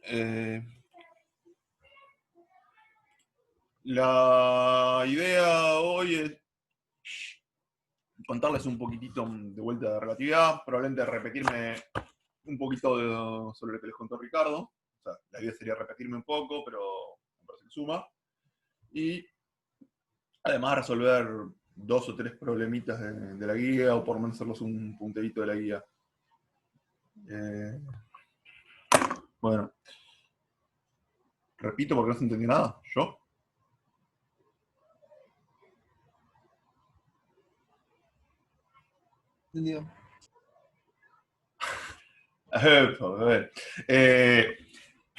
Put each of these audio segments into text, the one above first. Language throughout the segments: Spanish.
Eh, la idea hoy es contarles un poquitito de vuelta de relatividad, probablemente repetirme un poquito sobre lo que les contó Ricardo. O sea, la idea sería repetirme un poco, pero me parece que suma. Y además resolver 2 o 3 problemitas de la guía, o por lo menos hacerlos un punterito de la guía. Bueno, repito porque no se entendió nada. ¿Yo? Entendido. A ver.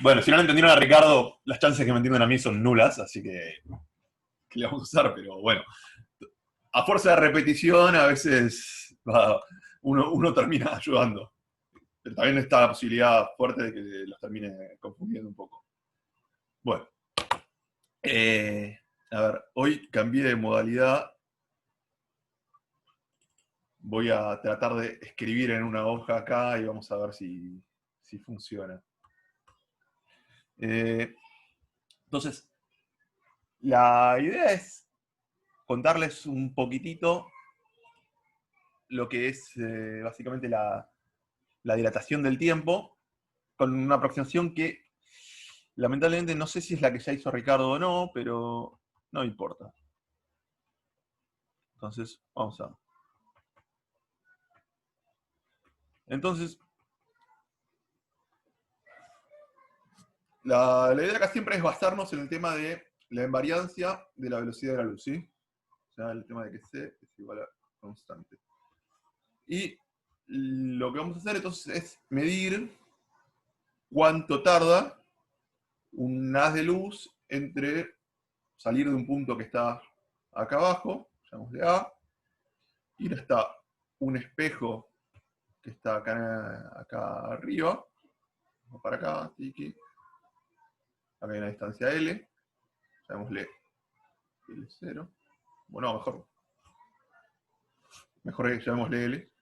Bueno, si no lo entendieron a Ricardo, las chances que me entiendan a mí son nulas, así que le vamos a usar, pero bueno. A fuerza de repetición, a veces uno termina ayudando. Pero también está la posibilidad fuerte de que los termine confundiendo un poco. Bueno. A ver, hoy cambié de modalidad. Voy a tratar de escribir en una hoja acá y vamos a ver si funciona. Entonces, la idea es contarles un poquitito lo que es básicamente la dilatación del tiempo, con una aproximación que lamentablemente no sé si es la que ya hizo Ricardo o no, pero no importa. Entonces, vamos a... Entonces, la idea acá siempre es basarnos en el tema de la invariancia de la velocidad de la luz, ¿sí? O sea, el tema de que C es igual a constante. Y lo que vamos a hacer entonces es medir cuánto tarda un haz de luz entre salir de un punto que está acá abajo, llamémosle A, ir hasta un espejo que está acá arriba, para acá, tiki. Acá hay una distancia L, llamémosle L0. Bueno, mejor llamémosle L.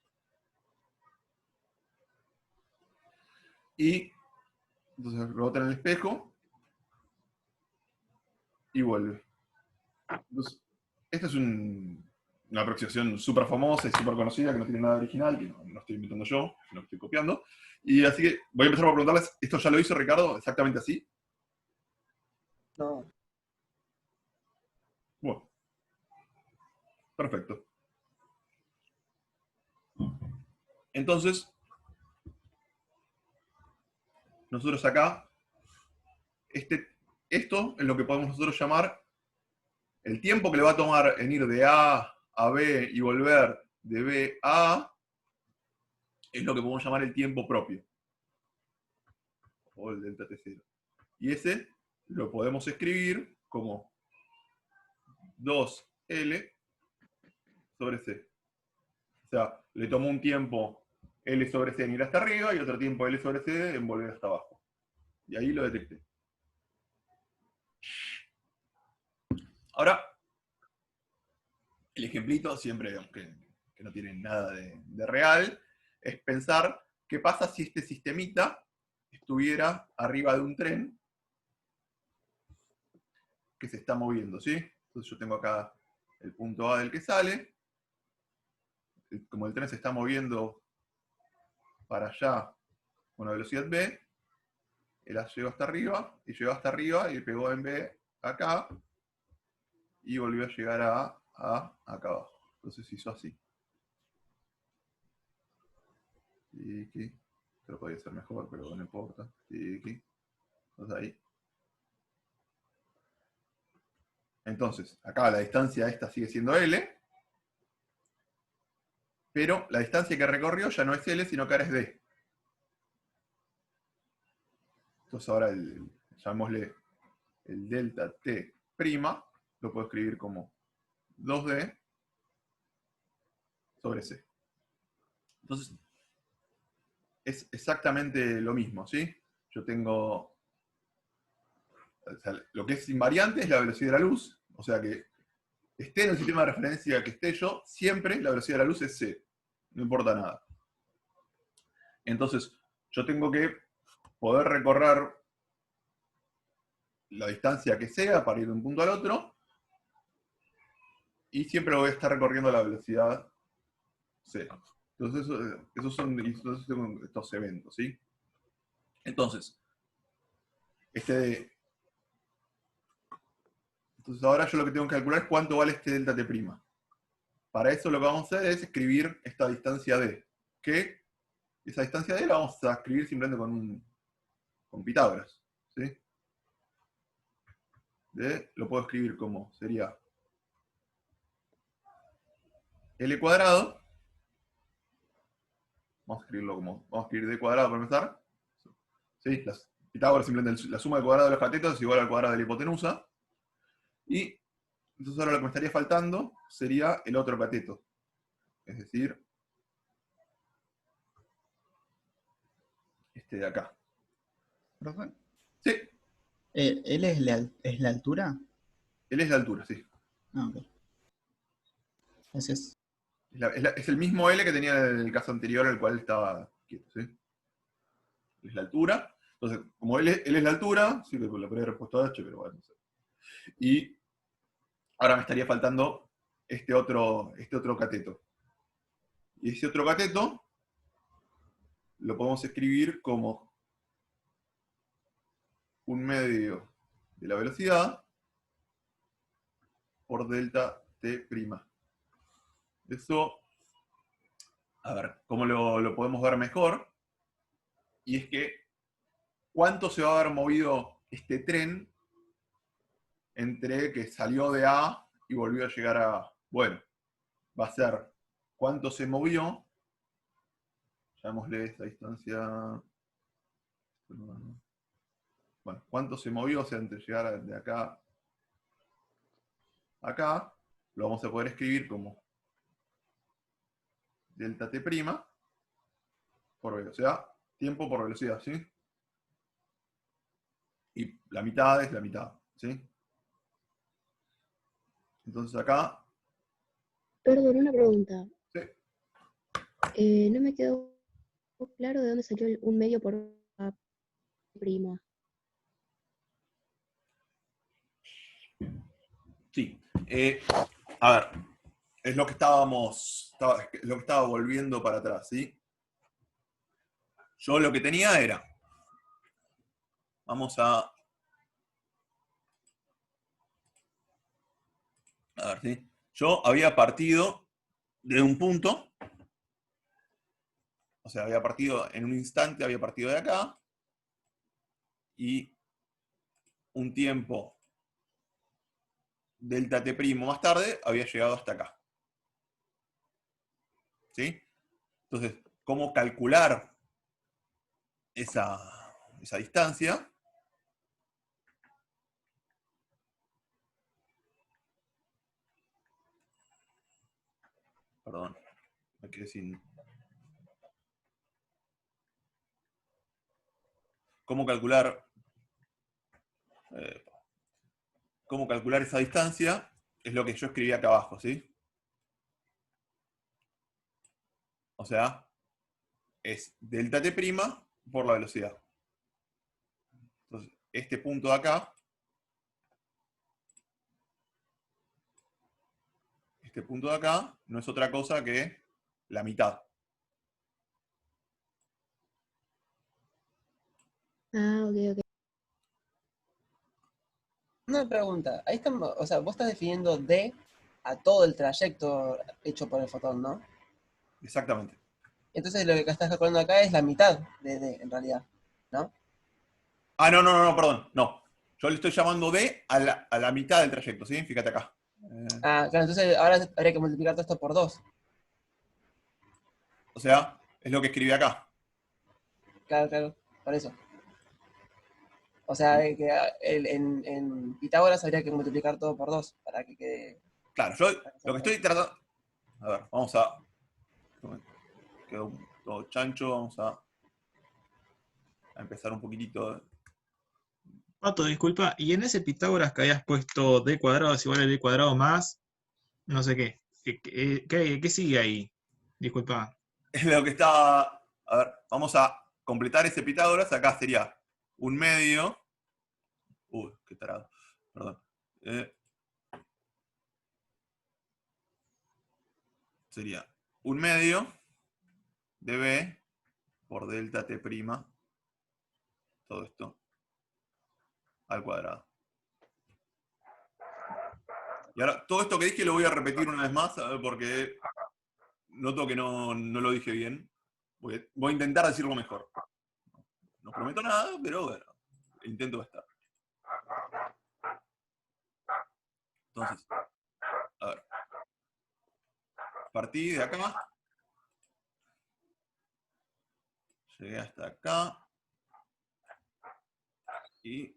Y entonces rebota en el espejo y vuelve. Entonces, esta es una aproximación súper famosa y súper conocida, que no tiene nada original, que no estoy inventando yo, no estoy copiando. Y así que voy a empezar por preguntarles, ¿esto ya lo hizo Ricardo exactamente así? No. Bueno, perfecto. Entonces, nosotros acá, esto es lo que podemos nosotros llamar el tiempo que le va a tomar en ir de A a B y volver de B a A, es lo que podemos llamar el tiempo propio, o el delta T0. Y ese lo podemos escribir como 2L sobre C. O sea, le tomó un tiempo L sobre C en ir hasta arriba y otro tiempo L sobre C en volver hasta abajo. Y ahí lo detecté. Ahora, el ejemplito, siempre, aunque no tiene nada de real, es pensar qué pasa si este sistemita estuviera arriba de un tren que se está moviendo, ¿sí? Entonces yo tengo acá el punto A del que sale. Como el tren se está moviendo para allá con una velocidad B, el A llegó hasta arriba, y pegó en B acá, y volvió a llegar a acá abajo. Entonces hizo así. Tiki. Esto podría ser mejor, pero no importa. Tiki. Entonces ahí. Entonces, acá la distancia esta sigue siendo L, pero la distancia que recorrió ya no es L, sino que ahora es D. Entonces ahora llamémosle el delta T', lo puedo escribir como 2D sobre C. Entonces, es exactamente lo mismo, ¿sí? Yo tengo... O sea, lo que es invariante es la velocidad de la luz, o sea que esté en el sistema de referencia que esté yo, siempre la velocidad de la luz es C, no importa nada. Entonces, yo tengo que poder recorrer la distancia que sea para ir de un punto al otro, y siempre voy a estar recorriendo a la velocidad c. Entonces, esos son estos eventos, ¿sí? Entonces, entonces ahora yo lo que tengo que calcular es cuánto vale este delta t'. Para eso lo que vamos a hacer es escribir esta distancia d, que esa distancia d la vamos a escribir simplemente con Pitágoras, ¿sí? D lo puedo escribir como sería L cuadrado, vamos a escribir D cuadrado para empezar, ¿sí? Pitágoras simplemente la suma del cuadrado de los catetos es igual al cuadrado de la hipotenusa, y entonces ahora lo que me estaría faltando sería el otro cateto, es decir, este de acá. ¿Profe? Sí, ¿L es la altura? L es la altura, sí. Ah, ok. Gracias. Es el mismo L que tenía en el caso anterior, al cual estaba quieto, ¿sí? Es la altura. Entonces, como L es la altura, sí que le podría haber puesto H, pero bueno, no sé. Y ahora me estaría faltando este otro cateto. Y ese otro cateto lo podemos escribir como un medio de la velocidad por delta t'. Eso, a ver, ¿cómo lo podemos ver mejor? Y es que, ¿cuánto se va a haber movido este tren entre que salió de A y volvió a llegar a A? Bueno, va a ser cuánto se movió, llamémosle esta distancia, bueno, cuánto se movió, o sea, entre llegar de acá a acá, lo vamos a poder escribir como delta t' por velocidad, tiempo por velocidad, ¿sí? Y la mitad es la mitad, ¿sí? Entonces acá, Perdón, una pregunta. sí, No me quedó claro de dónde salió un medio por A prima. sí. A ver, es lo que estaba volviendo para atrás, ¿sí? Yo lo que tenía era, vamos a ver, ¿sí? Yo había partido de un punto, o sea, había partido en un instante, había partido de acá, y un tiempo delta t' más tarde había llegado hasta acá. ¿Sí? Entonces, ¿cómo calcular esa distancia? Perdón, me quedé sin... ¿Cómo calcular esa distancia? Es lo que yo escribí acá abajo, ¿sí? O sea, es delta t' por la velocidad. Entonces, este punto de acá, no es otra cosa que la mitad. Ah, ok, ok. Una pregunta. Ahí estamos, o sea, vos estás definiendo D a todo el trayecto hecho por el fotón, ¿no? Exactamente. Entonces lo que estás calculando acá es la mitad de D, en realidad, ¿no? Ah, no, perdón. No. Yo le estoy llamando D a la mitad del trayecto, ¿sí? Fíjate acá. Ah, claro, entonces ahora habría que multiplicar todo esto por 2. O sea, es lo que escribí acá. Claro, claro, por eso. O sea, que en Pitágoras habría que multiplicar todo por 2 para que quede... Claro, yo lo que estoy tratando... A ver, vamos a... Quedó todo chancho, vamos a empezar un poquitito. Pato, disculpa, y en ese Pitágoras que habías puesto d cuadrado es igual a d cuadrado más no sé qué. ¿Qué sigue ahí? Disculpa. Es lo que está... A ver, vamos a completar ese Pitágoras. Acá sería un medio Uy, qué tarado. Perdón. Sería 1/2 de B por delta T', todo esto, al cuadrado. Y ahora, todo esto que dije lo voy a repetir una vez más, porque noto que no lo dije bien. Voy a intentar decirlo mejor. No prometo nada, pero bueno, intento estar. Entonces, a ver. Partí de acá. Llegué hasta acá. Y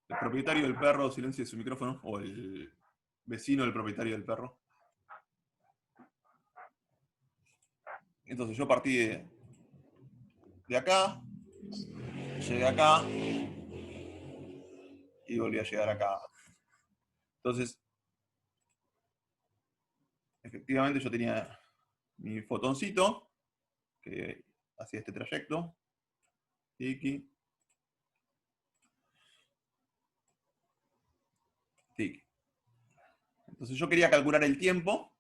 el propietario del perro silencia su micrófono, o el vecino del propietario del perro. Entonces yo partí de acá, llegué acá y volví a llegar acá. Entonces, efectivamente yo tenía mi fotoncito que hacía este trayecto. Tiki. Tiki. Entonces yo quería calcular el tiempo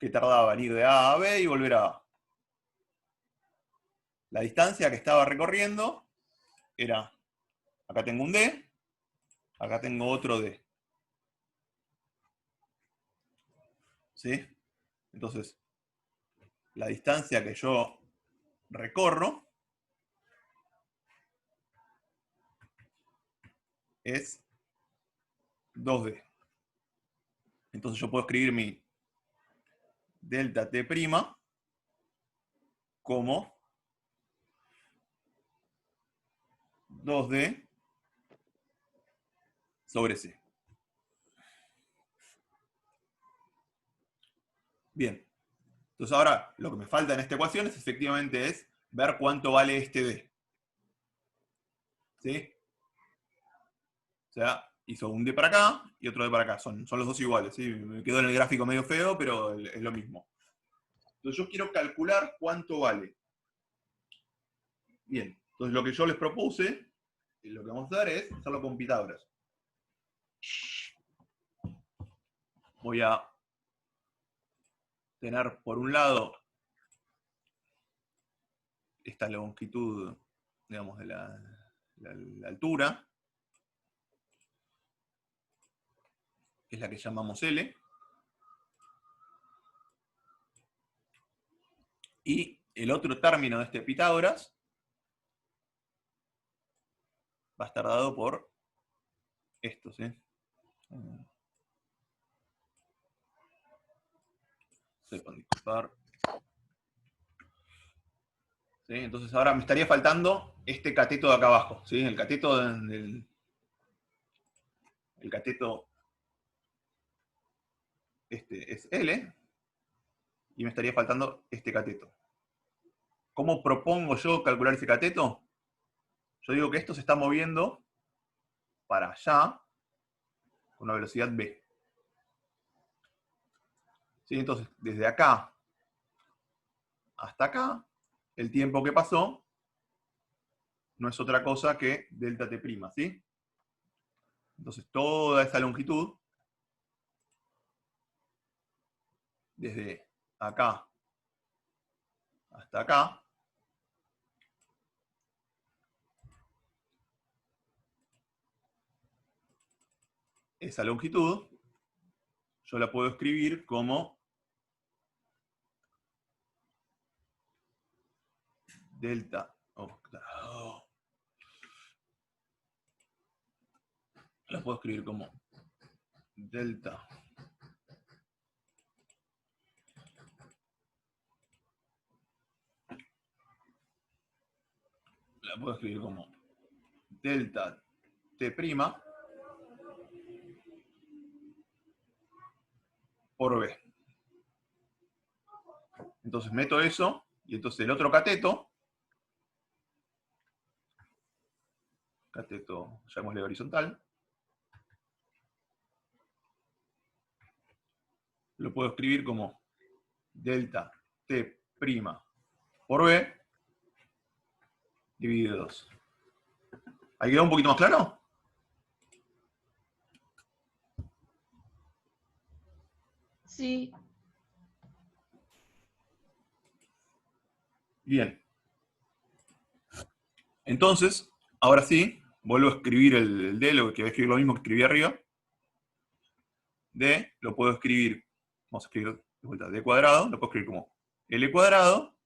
que tardaba en ir de A a B y volver a A. La distancia que estaba recorriendo era, acá tengo un D, acá tengo otro D. ¿Sí? Entonces, la distancia que yo recorro es 2D. Entonces yo puedo escribir mi delta T' como 2D sobre C. Bien. Entonces ahora lo que me falta en esta ecuación es efectivamente ver cuánto vale este D. ¿Sí? O sea, hizo un D para acá y otro D para acá. Son los dos iguales. ¿Sí? Me quedó en el gráfico medio feo, pero es lo mismo. Entonces yo quiero calcular cuánto vale. Bien. Entonces lo que yo les propuse, y lo que vamos a hacer es hacerlo con Pitágoras. Voy a tener por un lado esta longitud, digamos, de la altura, que es la que llamamos L. Y el otro término de este Pitágoras va a estar dado por esto, ¿sí? Sepan disculpar. ¿Sí? Entonces ahora me estaría faltando este cateto de acá abajo, ¿sí? El cateto este es L, y me estaría faltando este cateto. ¿Cómo propongo yo calcular ese cateto? Yo digo que esto se está moviendo para allá con una velocidad v. ¿Sí? Entonces, desde acá hasta acá, el tiempo que pasó no es otra cosa que delta T', ¿sí? Entonces, toda esa longitud, desde acá hasta acá, esa longitud, yo la puedo escribir como delta. La puedo escribir como delta delta T' por B. Entonces meto eso, y entonces el otro cateto, llamémosle horizontal, lo puedo escribir como delta T' por B dividido 2. ¿Ahí quedó un poquito más claro? Sí. Bien. Entonces, ahora sí, vuelvo a escribir el D, lo que voy a escribir lo mismo que escribí arriba. D lo puedo escribir, vamos a escribir de vuelta, D cuadrado, lo puedo escribir como L cuadrado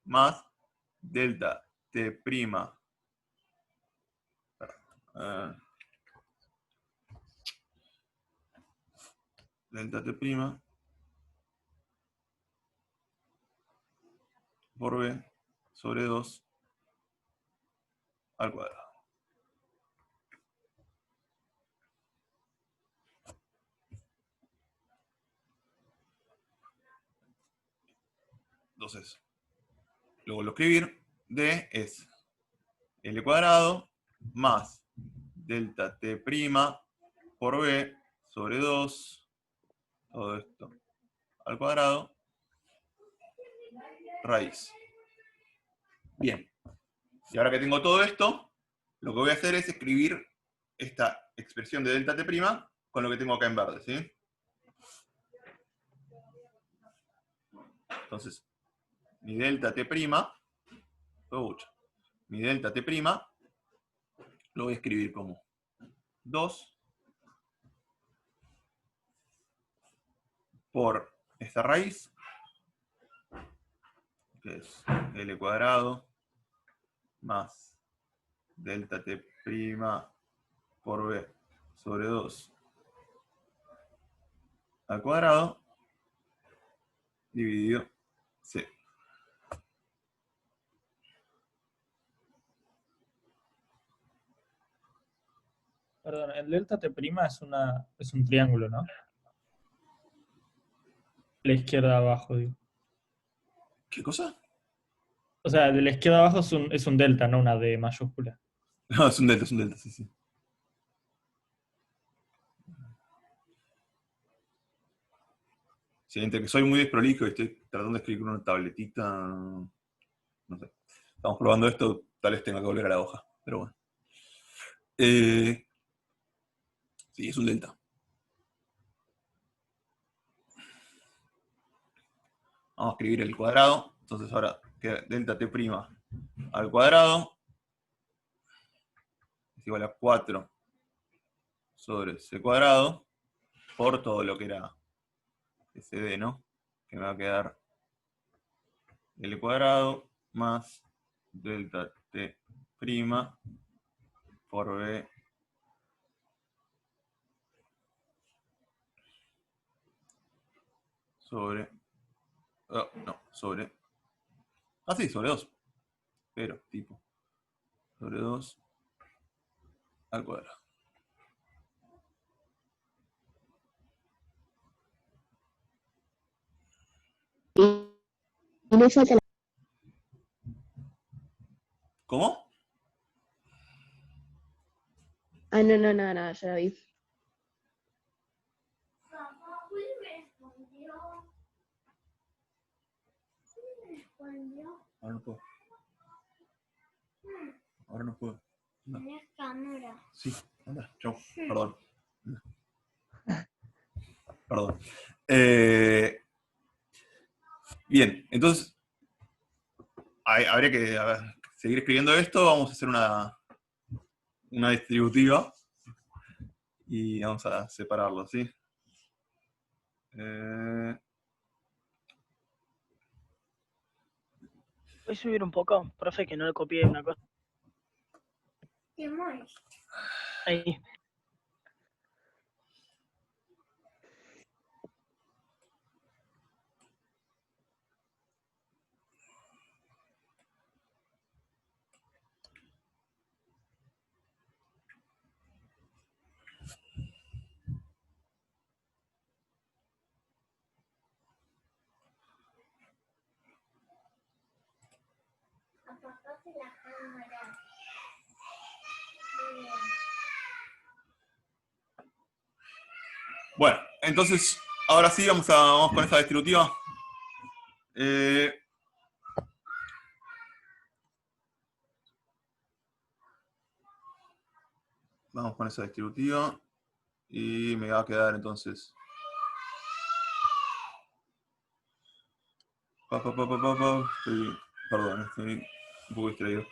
más delta T prima. Delta T prima por B sobre 2 al cuadrado. Entonces, lo vuelvo a escribir. D es L cuadrado más delta T prima por B sobre 2, todo esto al cuadrado, raíz. Bien. Y ahora que tengo todo esto, lo que voy a hacer es escribir esta expresión de delta T prima con lo que tengo acá en verde, ¿sí? Entonces, mi delta T prima, mi delta T prima, lo voy a escribir como 2 por esta raíz, que es L cuadrado más delta T prima por B sobre 2 al cuadrado dividido C. Perdón, el delta T' es un triángulo, ¿no? La izquierda abajo, digo. ¿Qué cosa? O sea, de la izquierda abajo es un delta, no una D mayúscula. No, es un delta, sí, sí. Sí, entre que soy muy desprolijo y estoy tratando de escribir con una tabletita, no sé. Estamos probando esto, tal vez tenga que volver a la hoja, pero bueno. Sí, es un delta. Vamos a escribir el cuadrado. Entonces ahora queda delta T' al cuadrado es igual a 4 sobre C cuadrado por todo lo que era SD, ¿no? Que me va a quedar L cuadrado más delta T' por B sobre... Oh, no, sobre... Ah, sí, sobre 2. Pero, tipo, sobre 2 al cuadrado. Y no falta la... ¿Cómo? Ah, no, ya la vi. Ahora no puedo. Ahora no puedo. No. Sí, anda, chau. Perdón. Perdón. Bien, entonces habría que seguir escribiendo esto. Vamos a hacer una distributiva y vamos a separarlo, ¿sí? Voy a subir un poco, profe, que no le copié una cosa. Ahí. Bueno, entonces, ahora sí vamos con esta distributiva. Vamos con esa distributiva. Y me va a quedar entonces. Perdón, estoy un poco distraído.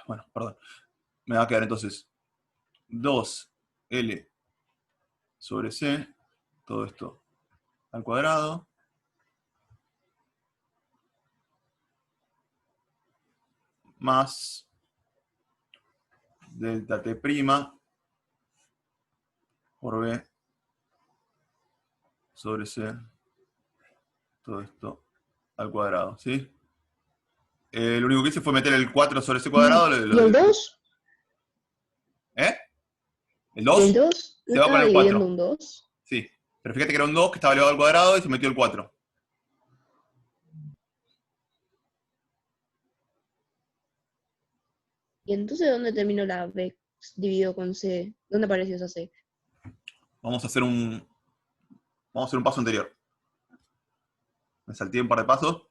Bueno, perdón. Me va a quedar entonces 2L sobre C, todo esto al cuadrado, más delta T' por B sobre C, todo esto al cuadrado, ¿sí? Lo único que hice fue meter el 4 sobre C cuadrado. ¿Y el 2? ¿Eh? ¿El ¿Y 2? el 2? ¿No Se va con estaba el dividiendo 4. un 2? Sí. Pero fíjate que era un 2 que estaba elevado al cuadrado y se metió el 4. ¿Y entonces dónde terminó la B dividido con C? ¿Dónde apareció esa C? Vamos a hacer un paso anterior. Me salté un par de pasos.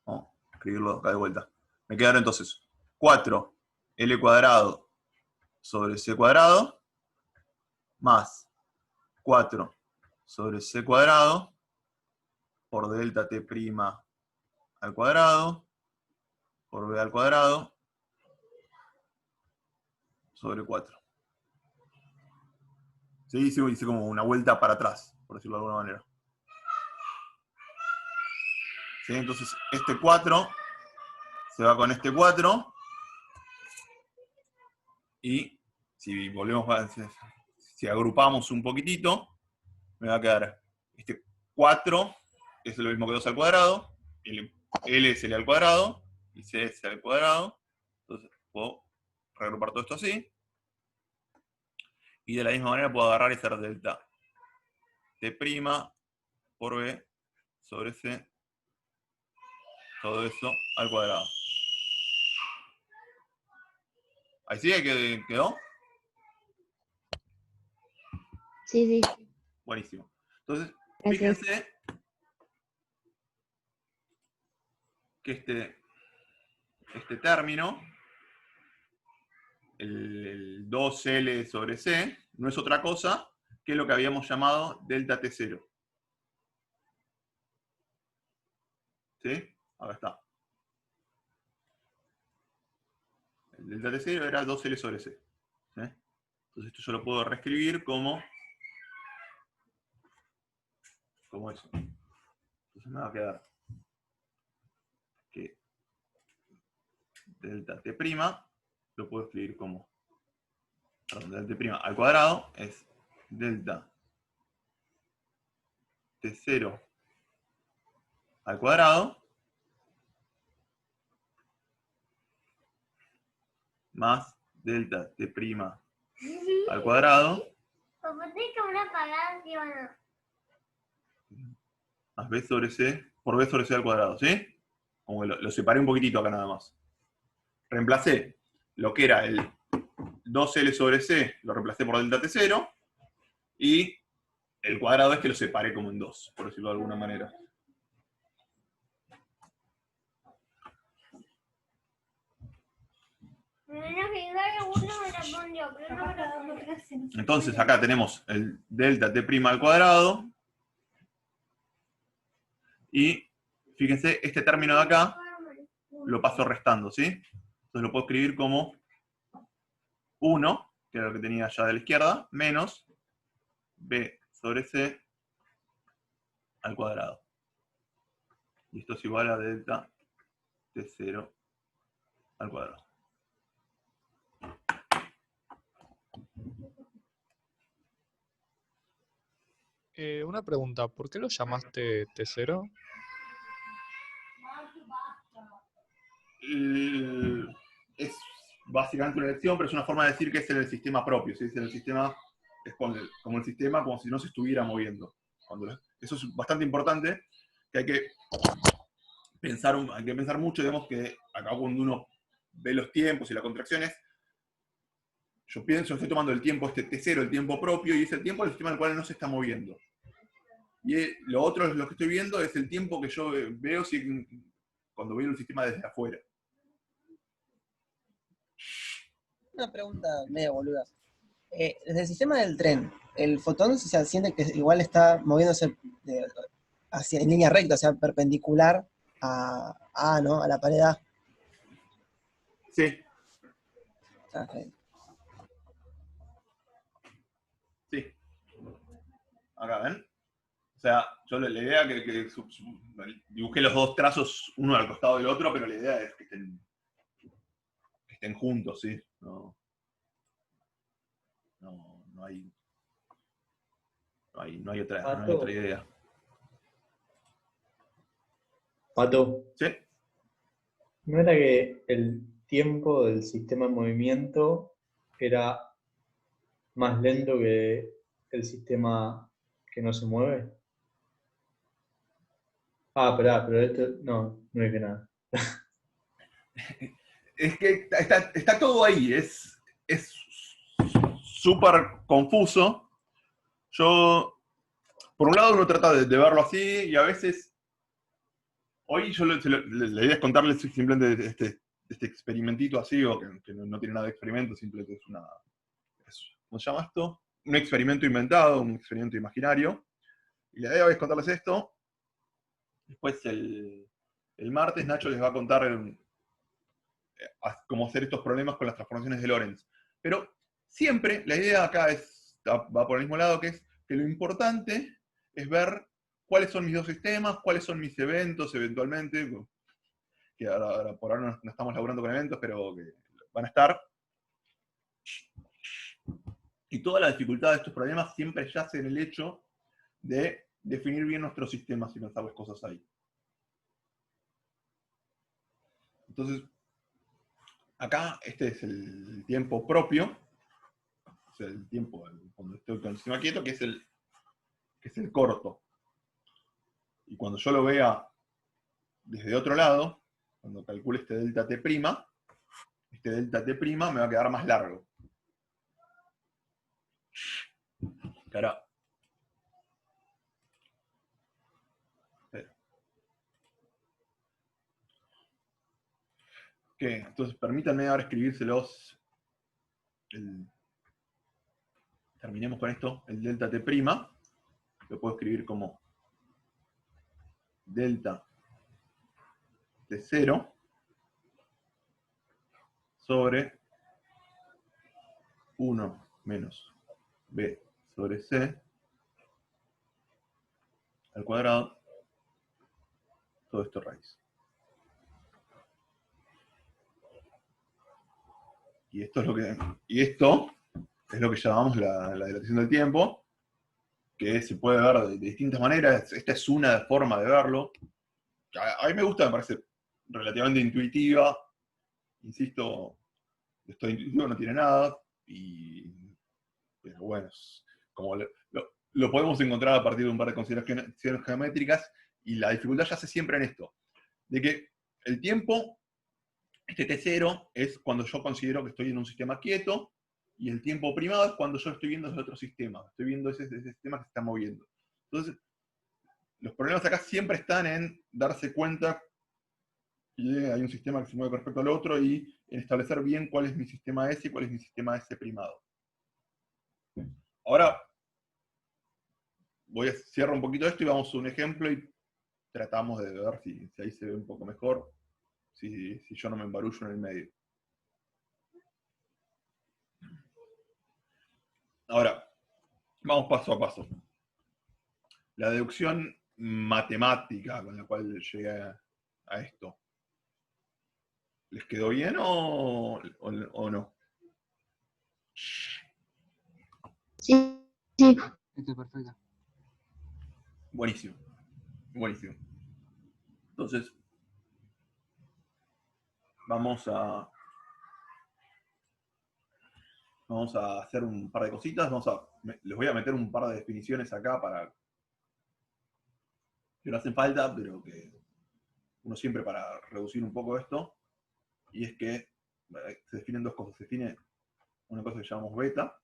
Vamos a escribirlo acá de vuelta. Me quedaron entonces 4L cuadrado sobre C cuadrado más 4 sobre C cuadrado por delta T' al cuadrado por B al cuadrado sobre 4. Sí, hice como una vuelta para atrás, por decirlo de alguna manera. ¿Sí? Entonces, este 4 se va con este 4. Y si volvemos si agrupamos un poquitito, me va a quedar este 4, que es lo mismo que 2 al cuadrado, L es L al cuadrado, y C es C al cuadrado. Entonces, puedo reagrupar todo esto así. Y de la misma manera puedo agarrar y hacer delta T' por B sobre C, todo eso al cuadrado. ¿Ahí sí quedó? Sí. Buenísimo. Entonces, Gracias. fíjense que este término, el 2L sobre C, no es otra cosa que lo que habíamos llamado delta T0. ¿Sí? Acá está. El delta T0 era 2L sobre C. ¿Sí? Entonces esto yo lo puedo reescribir como eso. Entonces me va a quedar que delta T' lo puedo escribir como, perdón, delta T' al cuadrado es delta T0 al cuadrado más delta T' al cuadrado más B sobre C por B sobre C al cuadrado, ¿sí? Como que lo separé un poquitito acá nada más. Reemplacé lo que era el 2L sobre C, lo reemplacé por delta T0, y el cuadrado es que lo separé como en 2, por decirlo de alguna manera. Entonces acá tenemos el delta T' al cuadrado, y fíjense, este término de acá lo paso restando, ¿sí? Entonces lo puedo escribir como 1, que era lo que tenía allá de la izquierda, menos B sobre C al cuadrado. Y esto es igual a delta T0 al cuadrado. Una pregunta, ¿por qué lo llamaste T0? Es básicamente una elección, pero es una forma de decir que es en el sistema propio. ¿Sí? Es en el sistema, es como el sistema, como si no se estuviera moviendo. Eso es bastante importante, que hay que pensar mucho, digamos que acá cuando uno ve los tiempos y las contracciones, yo pienso, estoy tomando el tiempo T0, el tiempo propio, y es el tiempo del sistema en el cual no se está moviendo. Y lo otro es lo que estoy viendo, es el tiempo que yo veo cuando veo el sistema desde afuera. Una pregunta media boluda. Desde el sistema del tren, el fotón se siente que igual está moviéndose en línea recta, o sea, perpendicular ¿no? A la pared A. Sí, Ah, está bien. sí. Acá, ¿ven? O sea, yo la idea dibujé los dos trazos uno al costado del otro, pero la idea es que estén juntos, ¿sí? No hay otra idea. Pato, ¿Sí? ¿no era que el tiempo del sistema en movimiento era más lento que el sistema que no se mueve? Pero esto no dije nada. Es que está todo ahí, es súper confuso. Yo, por un lado, uno trata de verlo así, y a veces, hoy yo la idea es contarles simplemente este experimentito así, o que no tiene nada de experimento, simplemente ¿cómo se llama esto? Un experimento inventado, un experimento imaginario. Y la idea es contarles esto. Después el martes Nacho les va a contar cómo hacer estos problemas con las transformaciones de Lorentz. Pero siempre la idea acá va por el mismo lado, que es que lo importante es ver cuáles son mis dos sistemas, cuáles son mis eventos eventualmente, que ahora por ahora no estamos laburando con eventos, pero que van a estar. Y toda la dificultad de estos problemas siempre yace en el hecho de definir bien nuestros sistemas y pensar las cosas ahí. Entonces, acá este es el tiempo propio, o sea, el tiempo cuando estoy con el sistema quieto, que es el corto. Y cuando yo lo vea desde otro lado, cuando calcule este delta t', me va a quedar más largo. Cara. Ok, entonces permítanme ahora escribírselos. Terminemos con esto, el delta t', lo puedo escribir como delta t0 sobre 1 menos b sobre c al cuadrado, todo esto raíz. Y esto es lo que llamamos la dilatación del tiempo, que se puede ver de distintas maneras. Esta es una forma de verlo. A mí me gusta, me parece relativamente intuitiva. Insisto, esto intuitivo no tiene nada, pero bueno, como lo podemos encontrar a partir de un par de consideraciones geométricas, y la dificultad yace siempre en esto, de que el tiempo, este T0, es cuando yo considero que estoy en un sistema quieto, y el tiempo primado es cuando yo estoy viendo ese otro sistema, estoy viendo ese sistema que se está moviendo. Entonces, los problemas acá siempre están en darse cuenta que hay un sistema que se mueve con respecto al otro, y en establecer bien cuál es mi sistema S y cuál es mi sistema S primado. Ahora, cierro un poquito esto y vamos a un ejemplo y tratamos de ver si ahí se ve un poco mejor, si yo no me embarullo en el medio. Ahora, vamos paso a paso. La deducción matemática con la cual llegué a esto, ¿les quedó bien o no? Sí, sí. Perfecto. Buenísimo. Buenísimo. Entonces, vamos a hacer un par de cositas. Les voy a meter un par de definiciones acá que no hacen falta, pero que uno siempre para reducir un poco esto. Y es que se definen dos cosas. Se define una cosa que llamamos beta.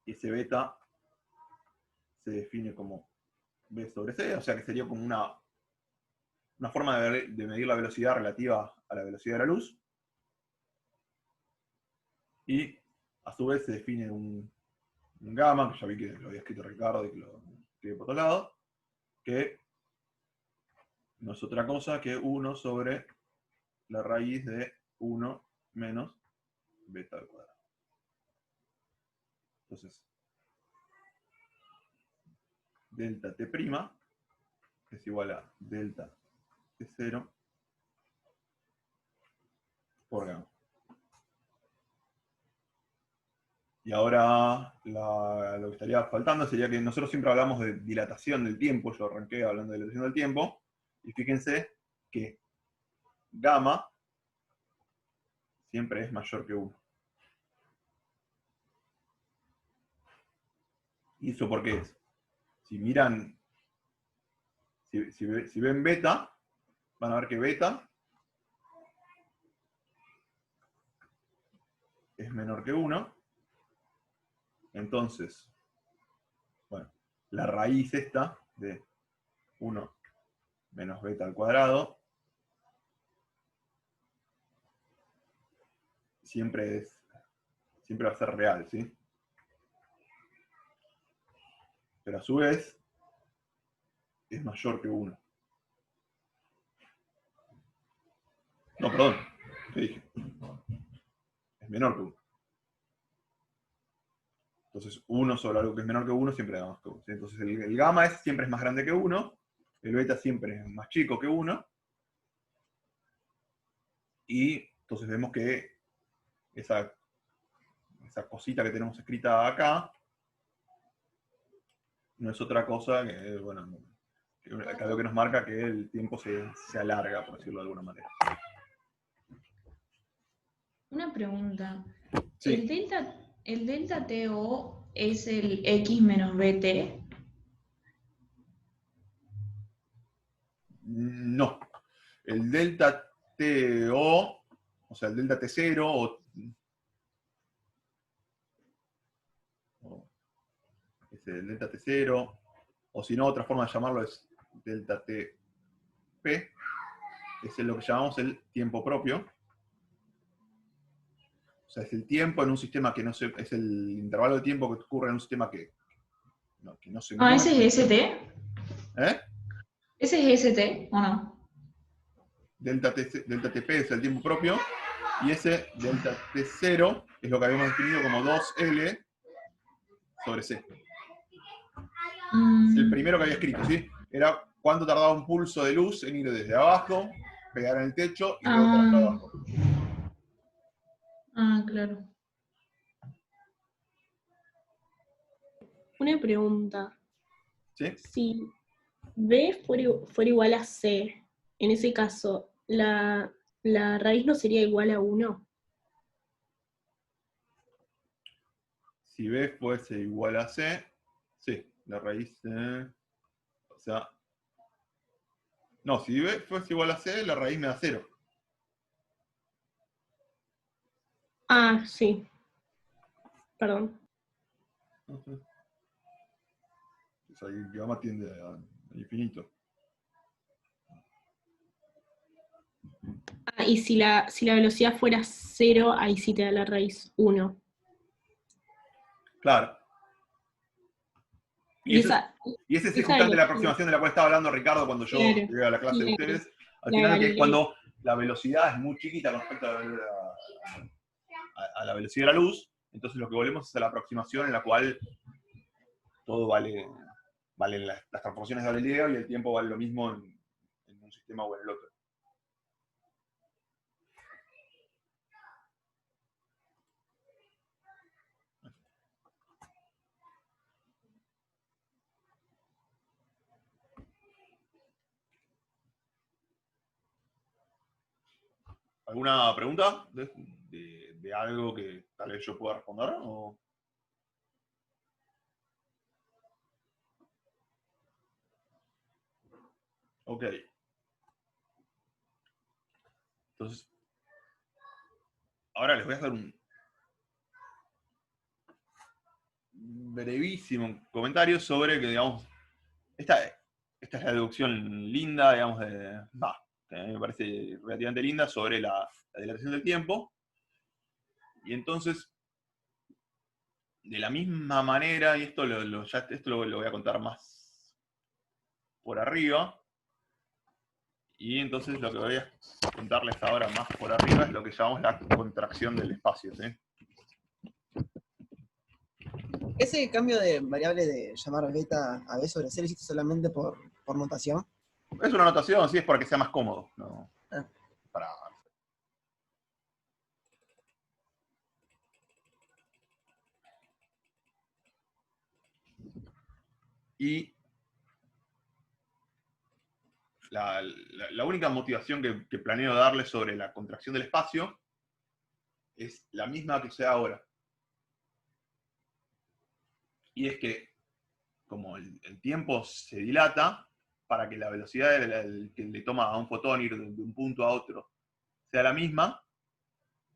Y ese beta se define como B sobre C, o sea que sería como una forma de medir la velocidad relativa a la velocidad de la luz. Y a su vez se define un gamma, que ya vi que lo había escrito Ricardo y que lo escribe por otro lado, que no es otra cosa que 1 sobre la raíz de 1 menos beta al cuadrado. Entonces, delta t' es igual a delta t0 por gamma. Y ahora lo que estaría faltando sería que nosotros siempre hablamos de dilatación del tiempo, yo arranqué hablando de dilatación del tiempo, y fíjense que gamma siempre es mayor que 1. ¿Y eso por qué es? Si miran, si ven beta, van a ver que beta es menor que 1. Entonces, bueno, la raíz esta de 1 menos beta al cuadrado siempre va a ser real, ¿sí? Pero a su vez es mayor que 1. No, perdón, ¿qué dije? Es menor que 1. Entonces 1 sobre algo que es menor que 1 siempre da más que 1. ¿Sí? Entonces el gamma siempre es más grande que 1, el beta siempre es más chico que 1, y entonces vemos que esa cosita que tenemos escrita acá no es otra cosa que, bueno, algo que nos marca que el tiempo se alarga, por decirlo de alguna manera. Una pregunta. Sí. ¿El delta TO es el X menos BT? No. El delta TO, o sea, el delta T0, es el delta T0, o si no, otra forma de llamarlo es delta TP, es lo que llamamos el tiempo propio. O sea, es el tiempo en un sistema que no se... es el intervalo de tiempo que ocurre en un sistema que no se mueve. ¿Ese es ST? ¿Eh? ¿Ese es ST o no? Delta TP es el tiempo propio, y ese delta T0 es lo que habíamos definido como 2L sobre C. Es el primero que había escrito, ¿sí? Era cuánto tardaba un pulso de luz en ir desde abajo, pegar en el techo y luego para acá abajo. Ah, claro. Una pregunta. ¿Sí? Si B fuera igual a C, en ese caso, ¿la raíz no sería igual a 1? Si B fuese igual a C, sí, la raíz, o sea, no, si B fuese igual a C, la raíz me da 0. Ah, sí. Perdón. Entonces, ahí el gamma tiende a infinito. Ah, y si la velocidad fuera 0, ahí sí te da la raíz 1. Claro. Y esa es justamente la aproximación de la cual estaba hablando Ricardo cuando yo llegué a la clase de ustedes. Al final, que es cuando la velocidad es muy chiquita con respecto a la velocidad de la luz, entonces lo que volvemos es a la aproximación en la cual todo vale las transformaciones de Galileo y el tiempo vale lo mismo en un sistema o en el otro. ¿Alguna pregunta de algo que tal vez yo pueda responder? ¿O? Ok. Entonces, ahora les voy a hacer brevísimo comentario sobre que, digamos, esta es la deducción linda, digamos, que a mí me parece relativamente linda, sobre la dilatación del tiempo. Y entonces, de la misma manera, y esto lo voy a contar más por arriba, y entonces lo que voy a contarles ahora más por arriba es lo que llamamos la contracción del espacio, ¿sí? Ese cambio de variable de llamar beta a b sobre c lo hiciste solamente por notación. Es una notación, sí, es para que sea más cómodo, ¿no? Para... Y la única motivación que planeo darle sobre la contracción del espacio es la misma que sea ahora. Y es que, como el tiempo se dilata, para que la velocidad que le toma a un fotón ir de un punto a otro sea la misma,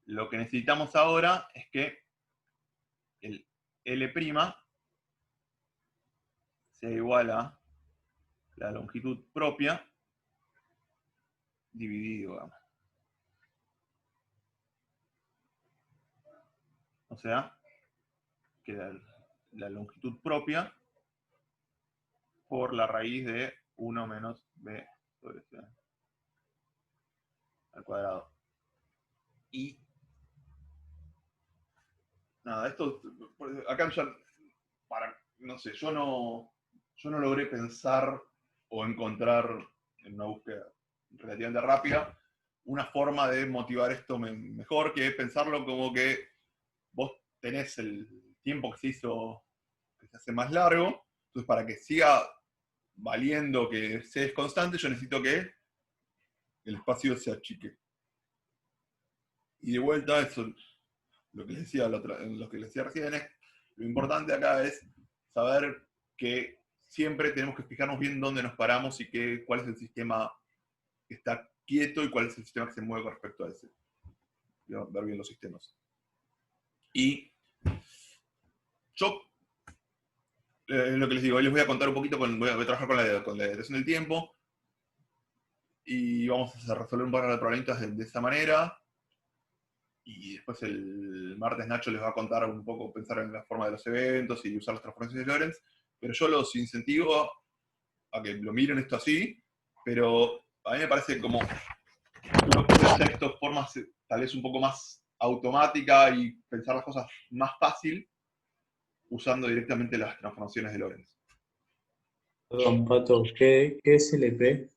lo que necesitamos ahora es que el L' sea igual a la longitud propia dividido gamma. O sea, que la longitud propia por la raíz de 1 menos b sobre c al cuadrado. Y nada, esto, acá ya, no sé, yo no logré pensar o encontrar en una búsqueda relativamente rápida una forma de motivar esto mejor que pensarlo como que vos tenés el tiempo que se hace más largo, entonces para que siga valiendo que C es constante, yo necesito que el espacio se achique. Y de vuelta, eso, lo que les decía recién, es lo importante acá es saber que siempre tenemos que fijarnos bien dónde nos paramos y cuál es el sistema que está quieto y cuál es el sistema que se mueve con respecto a ese. Ver bien los sistemas. Y yo, lo que les digo, hoy les voy a contar un poquito, voy a trabajar con la dilatación del tiempo, y vamos a resolver un par de problemitas de esa manera, y después el martes Nacho les va a contar un poco, pensar en la forma de los eventos y usar las transformaciones de Lorentz, pero yo los incentivo a que lo miren esto así, pero a mí me parece como uno puede hacer esto de forma tal vez un poco más automática y pensar las cosas más fácil usando directamente las transformaciones de Lorentz. Perdón, Pato, ¿qué es LP?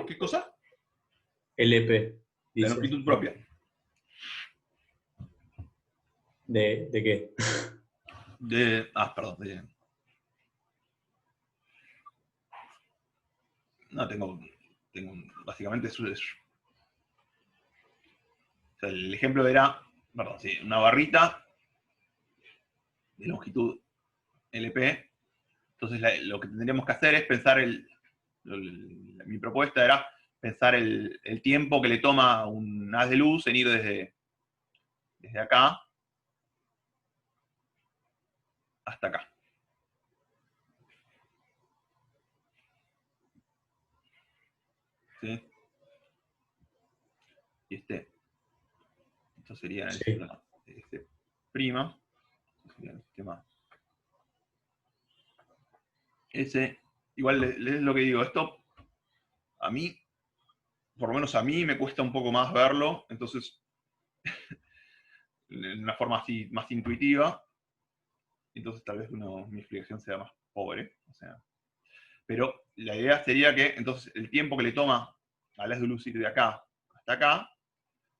¿Qué cosa? LP. La dice. longitud propia. ¿De qué? Perdón. No, tengo básicamente eso es. O sea, el ejemplo era, una barrita de longitud LP. Entonces lo que tendríamos que hacer es pensar mi propuesta era pensar el tiempo que le toma a un haz de luz en ir desde acá hasta acá. ¿Sí? Y esto sería el sistema prima, sería el sistema ese. Igual es lo que digo, esto a mí, por lo menos a mí, me cuesta un poco más verlo, entonces, en una forma así más intuitiva, entonces tal vez mi explicación sea más pobre, o sea. Pero la idea sería que, entonces, el tiempo que le toma a las de luz ir de acá hasta acá,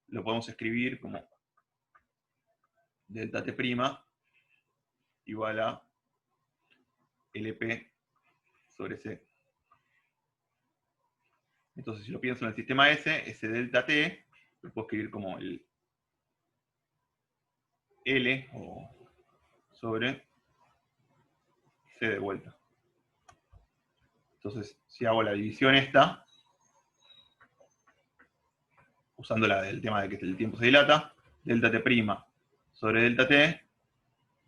lo podemos escribir como delta T' igual a LP sobre C. Entonces, si lo pienso en el sistema S, ese delta T lo puedo escribir como el L o sobre C de vuelta. Entonces, si hago la división esta, usando el tema de que el tiempo se dilata, delta T' sobre delta T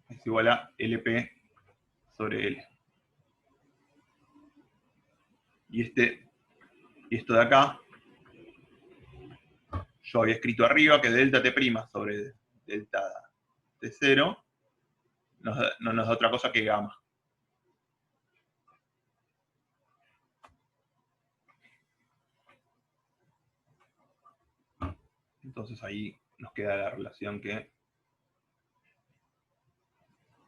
es igual a LP sobre L. Y esto de acá, yo había escrito arriba que delta T' sobre delta T0 no nos da otra cosa que gamma. Entonces ahí nos queda la relación que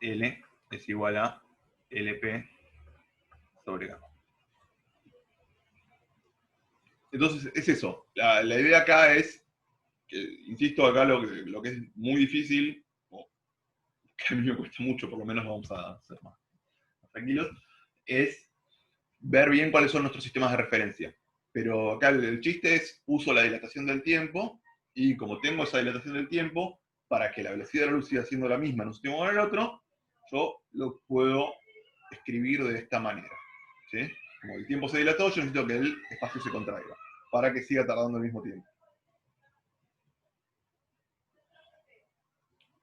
L es igual a LP sobre gamma. Entonces es eso. La idea acá es, que, insisto, acá lo que es muy difícil, o que a mí me cuesta mucho, por lo menos vamos a ser más tranquilos, es ver bien cuáles son nuestros sistemas de referencia. Pero acá el chiste es, uso la dilatación del tiempo, y como tengo esa dilatación del tiempo, para que la velocidad de la luz siga siendo la misma en un sistema o en el otro, yo lo puedo escribir de esta manera. ¿Sí? Como el tiempo se dilató, yo necesito que el espacio se contraiga, para que siga tardando el mismo tiempo.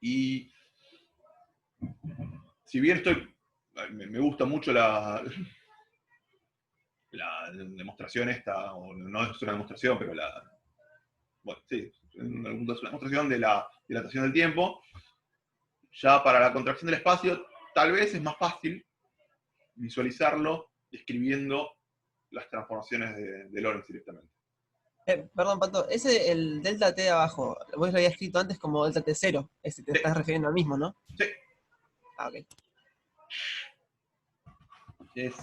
Y si bien me gusta mucho la demostración esta, o no es una demostración, pero bueno, sí, en algún punto es una demostración de la dilatación del tiempo, ya para la contracción del espacio, tal vez es más fácil visualizarlo escribiendo las transformaciones de Lorentz directamente. Perdón, Pato, el delta T de abajo, vos lo habías escrito antes como delta T0, te estás refiriendo al mismo, ¿no? Sí. Ah, ok. Es...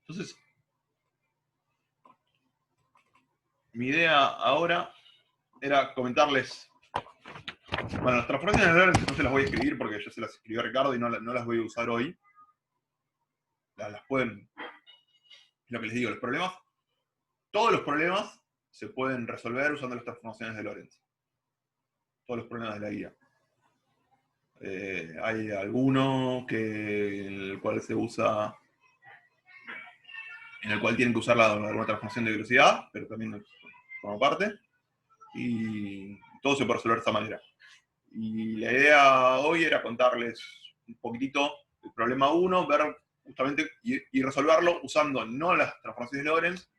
Entonces, mi idea ahora era comentarles, bueno, las transformaciones de Lorentz no se las voy a escribir porque ya se las escribió Ricardo y no las voy a usar hoy. Las pueden, lo que les digo, todos los problemas se pueden resolver usando las transformaciones de Lorentz. Todos los problemas de la guía. Hay alguno en el cual se usa, en el cual tienen que usar alguna transformación de velocidad, pero también forma parte. Y todo se puede resolver de esta manera. Y la idea hoy era contarles un poquitito el problema 1, ver justamente y resolverlo usando no las transformaciones de Lorentz,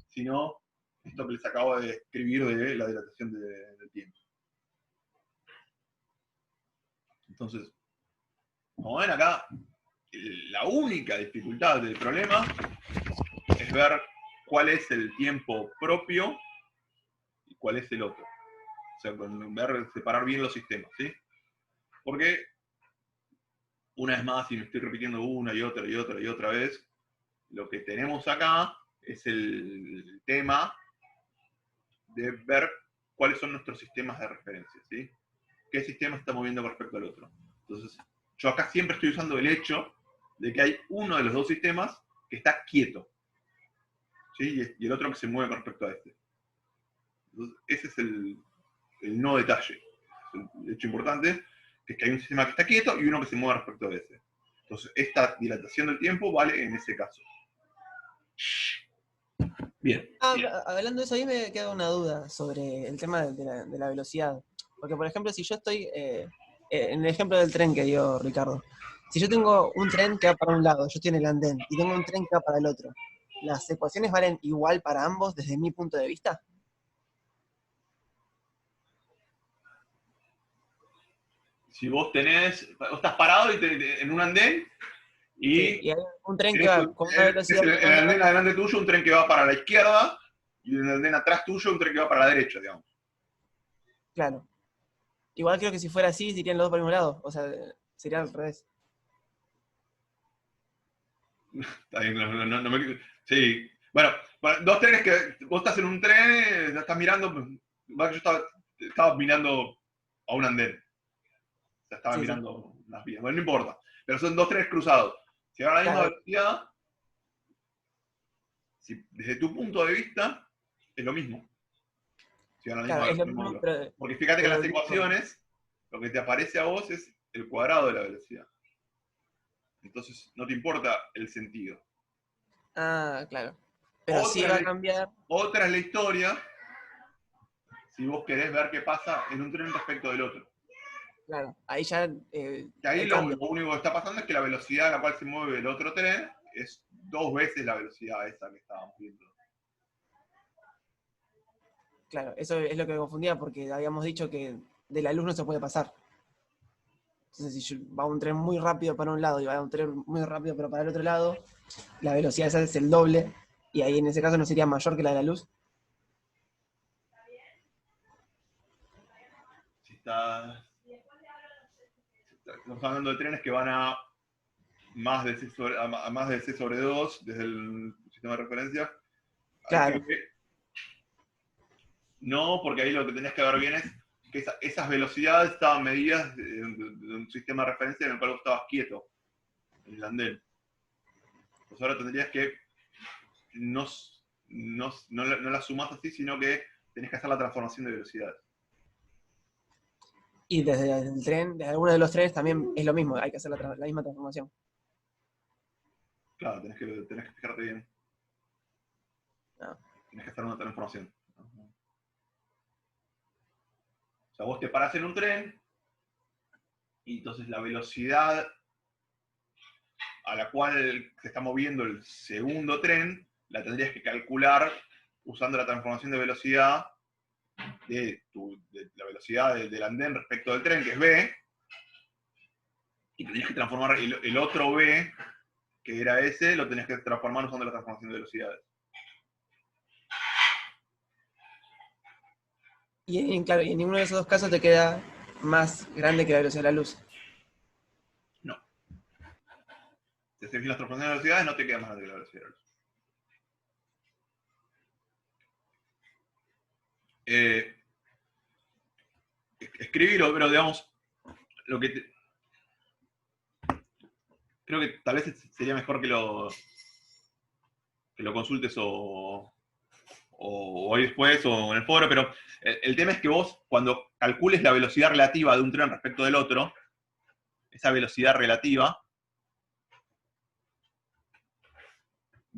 sino esto que les acabo de escribir de la dilatación del tiempo. Entonces, como ven acá, la única dificultad del problema es ver cuál es el tiempo propio y cuál es el otro. O sea, separar bien los sistemas, ¿sí? Porque, una vez más, si me estoy repitiendo una y otra y otra y otra vez, lo que tenemos acá es el tema de ver cuáles son nuestros sistemas de referencia, ¿sí? ¿Qué sistema está moviendo con respecto al otro? Entonces, yo acá siempre estoy usando el hecho de que hay uno de los dos sistemas que está quieto, ¿sí? Y el otro que se mueve con respecto a este. Entonces, ese es el no detalle. El hecho importante es que hay un sistema que está quieto y uno que se mueve respecto a ese. Entonces, esta dilatación del tiempo vale en ese caso. Bien. Hablando de eso, ahí me queda una duda sobre el tema de la velocidad. Porque, por ejemplo, si yo estoy, en el ejemplo del tren que dio Ricardo, si yo tengo un tren que va para un lado, yo estoy en el andén, y tengo un tren que va para el otro, ¿las ecuaciones valen igual para ambos desde mi punto de vista? Si vos estás parado en un andén y hay un tren que va con una velocidad... En el andén adelante tuyo un tren que va para la izquierda y en el andén atrás tuyo un tren que va para la derecha, digamos. Claro. Igual creo que si fuera así, irían los dos para el mismo lado. O sea, sería al revés. Está bien, sí. Bueno, dos trenes que vos estás en un tren, estás mirando, yo estaba mirando a un andén. O sea, estaba mirando unas vías. Bueno, no importa. Pero son dos trenes cruzados. Si van a la misma velocidad, desde tu punto de vista, es lo mismo. Si van a la misma velocidad. Porque fíjate que en las ecuaciones, lo que te aparece a vos es el cuadrado de la velocidad. Entonces no te importa el sentido. Ah, claro. Pero sí va a cambiar. Otra es la historia, si vos querés ver qué pasa en un tren respecto del otro. Claro, ahí ya. Que ahí hay lo cambio. único que está pasando es que la velocidad a la cual se mueve el otro tren es 2 veces la velocidad esa que estábamos viendo. Claro, eso es lo que me confundía porque habíamos dicho que de la luz no se puede pasar. Entonces, si va un tren muy rápido para un lado y va un tren muy rápido pero para el otro lado, la velocidad esa es el doble y ahí en ese caso no sería mayor que la de la luz. Estamos hablando de trenes que van a más de C sobre 2 desde el sistema de referencia. Claro. No, porque ahí lo que tenías que ver bien es que esas velocidades estaban medidas de un sistema de referencia en el cual vos estabas quieto, en el andén. Pues ahora tendrías que no la sumás así, sino que tenés que hacer la transformación de velocidades. Y desde el tren, desde alguno de los trenes también es lo mismo, hay que hacer la misma transformación. Claro, tenés que fijarte bien. No. Tenés que hacer una transformación. O sea, vos te parás en un tren y entonces la velocidad a la cual se está moviendo el segundo tren la tendrías que calcular usando la transformación de velocidad de la velocidad del andén respecto del tren, que es v, y tendrías que transformar el otro v, que era ese, lo tenías que transformar usando la transformación de velocidades. Y claro, y en ninguno de esos dos casos te queda más grande que la velocidad de la luz. No. Si haces bien las transformaciones de velocidades, no te queda más grande que la velocidad de la luz. Escribilo, pero digamos, creo que tal vez sería mejor que lo consultes o hoy después o en el foro, pero el tema es que vos, cuando calcules la velocidad relativa de un tren respecto del otro, esa velocidad relativa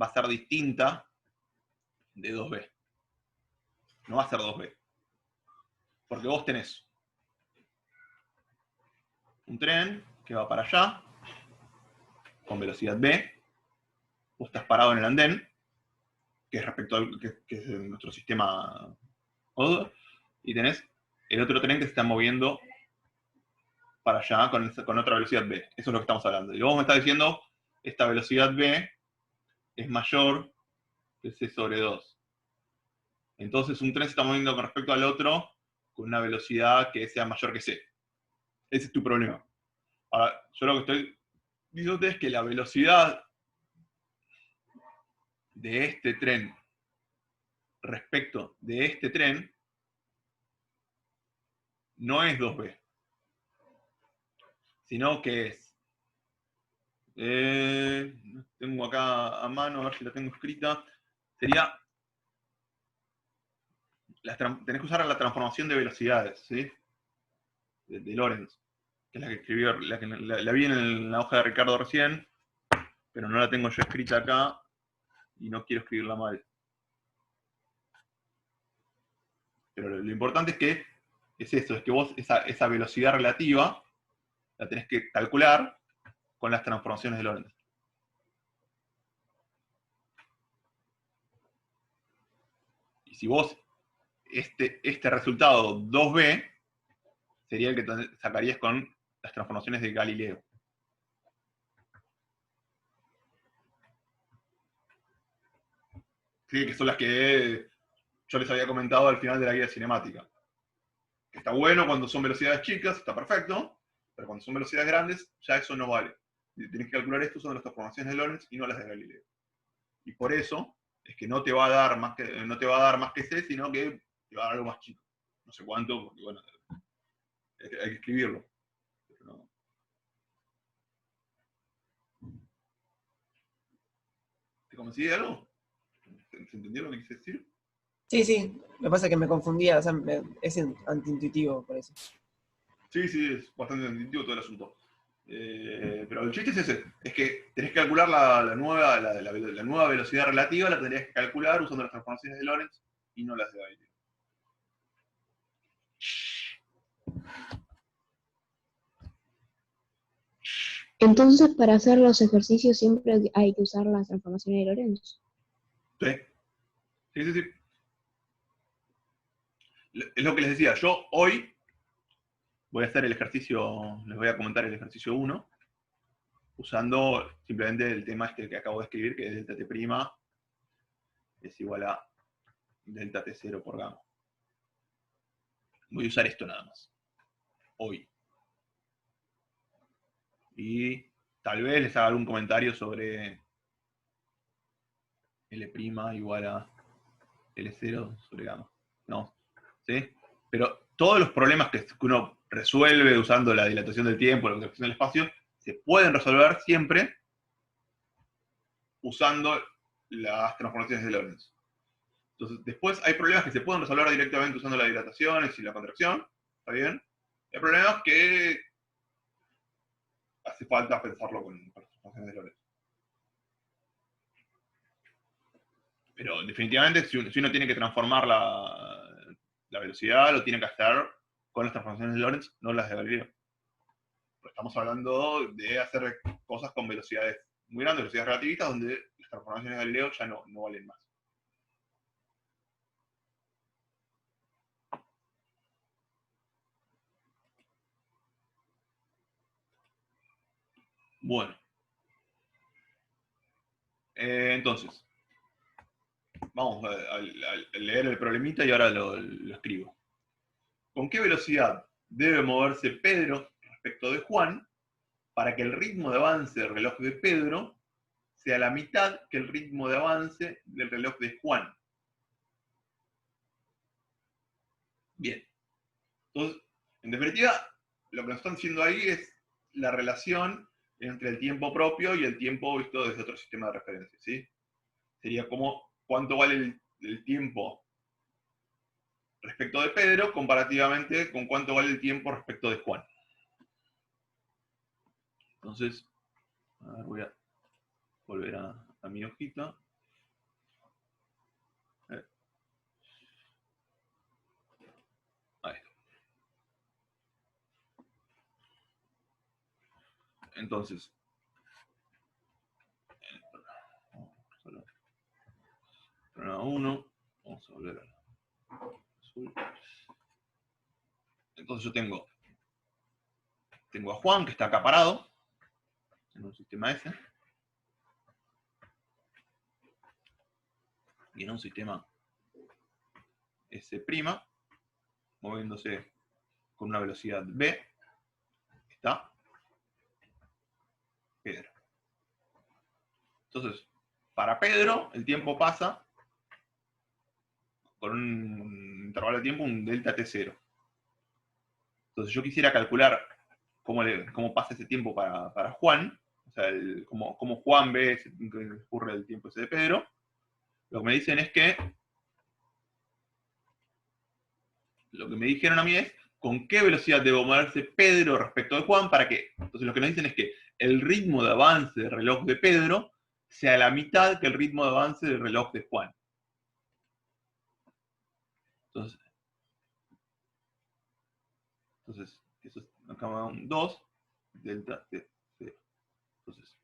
va a ser distinta de 2b. No va a ser 2b. Porque vos tenés un tren que va para allá, con velocidad b, vos estás parado en el andén, que es respecto al que es nuestro sistema ODO, y tenés el otro tren que se está moviendo para allá con otra velocidad b. Eso es lo que estamos hablando. Y vos me estás diciendo, esta velocidad b es mayor que c sobre 2. Entonces un tren se está moviendo con respecto al otro con una velocidad que sea mayor que c. Ese es tu problema. Ahora, yo lo que estoy diciendo es que la velocidad de este tren respecto de este tren no es 2b, sino que es, tengo acá a mano, a ver si la tengo escrita, sería, tenés que usar la transformación de velocidades, ¿sí? De Lorentz, que es la que escribió, la vi en la hoja de Ricardo recién, pero no la tengo yo escrita acá y no quiero escribirla mal. Pero lo importante es que es eso, es que vos esa velocidad relativa la tenés que calcular con las transformaciones de Lorentz. Y si vos, este resultado 2b, sería el que sacarías con las transformaciones de Galileo. Sí, que son las que yo les había comentado al final de la guía cinemática. Que está bueno cuando son velocidades chicas, está perfecto, pero cuando son velocidades grandes, ya eso no vale. Tienes que calcular esto usando las transformaciones de Lorentz y no las de Galileo. Y por eso es que no te va a dar más que C, sino que te va a dar algo más chico. No sé cuánto, porque bueno, hay que escribirlo. Pero no. ¿Te convencí de algo? ¿Se entendió lo que quise decir? Sí, lo que pasa es que me confundía, o sea, es antiintuitivo por eso. Sí, es bastante intuitivo todo el asunto. Pero el chiste es ese, es que tenés que calcular la nueva velocidad relativa, la tendrías que calcular usando las transformaciones de Lorentz y no las de Galileo. Entonces, para hacer los ejercicios siempre hay que usar las transformaciones de Lorentz. Sí. Es lo que les decía, yo hoy voy a hacer el ejercicio, les voy a comentar el ejercicio 1, usando simplemente el tema este que acabo de escribir, que es delta t' es igual a delta t0 por gamma. Voy a usar esto nada más, hoy. Y tal vez les haga algún comentario sobre L' igual a L0 sobre gamma. ¿No? ¿Sí? Pero todos los problemas que uno resuelve usando la dilatación del tiempo, la contracción del espacio, se pueden resolver siempre usando las transformaciones de Lorentz. Entonces, después hay problemas que se pueden resolver directamente usando las dilataciones y la contracción, ¿está bien? Hay problemas que hace falta pensarlo con las transformaciones de Lorentz. Pero definitivamente, si uno tiene que transformar la velocidad, lo tiene que hacer con las transformaciones de Lorentz, no las de Galileo. Pero estamos hablando de hacer cosas con velocidades muy grandes, velocidades relativistas, donde las transformaciones de Galileo ya no valen más. Bueno. Entonces, vamos a leer el problemita y ahora lo escribo. ¿Con qué velocidad debe moverse Pedro respecto de Juan para que el ritmo de avance del reloj de Pedro sea la mitad que el ritmo de avance del reloj de Juan? Bien. Entonces, en definitiva, lo que nos están diciendo ahí es la relación entre el tiempo propio y el tiempo visto desde otro sistema de referencia, ¿sí? Sería como cuánto vale el tiempo respecto de Pedro comparativamente con cuánto vale el tiempo respecto de Juan. Entonces, a ver, voy a volver a mi hojita. Ahí. Entonces, problema 1, vamos a volver a azul. Entonces yo tengo a Juan, que está acá parado, en un sistema S, y en un sistema S', moviéndose con una velocidad v, está Pedro. Entonces, para Pedro, el tiempo pasa con un intervalo de tiempo, un delta t0. Entonces yo quisiera calcular cómo pasa ese tiempo para Juan, o sea, cómo Juan ve que ocurre el tiempo ese de Pedro. Lo que me dicen es que, lo que me dijeron a mí es, ¿con qué velocidad debo moverse Pedro respecto de Juan para que? Entonces lo que nos dicen es que el ritmo de avance del reloj de Pedro sea la mitad que el ritmo de avance del reloj de Juan. Entonces eso es acá va un 2, delta t 0. Entonces,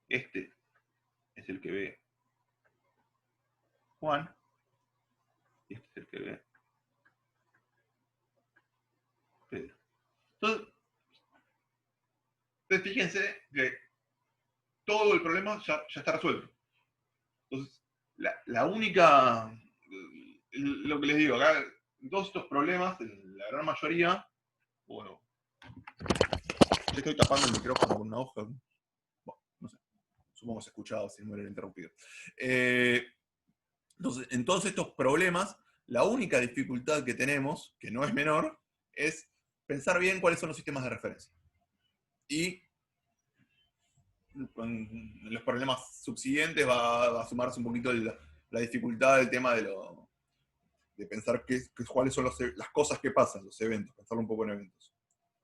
este es el que ve Juan, y este es el que ve Pedro. Entonces fíjense que todo el problema ya está resuelto. Entonces, la única, lo que les digo, acá, todos estos problemas, en la gran mayoría, bueno, yo estoy tapando el micrófono con una hoja. Bueno, no sé, supongo que se ha escuchado sin muere interrumpido. Entonces, en todos estos problemas, la única dificultad que tenemos, que no es menor, es pensar bien cuáles son los sistemas de referencia. Y en los problemas subsiguientes va a sumarse un poquito la dificultad del tema de pensar cuáles son las cosas que pasan, los eventos, pensarlo un poco en eventos.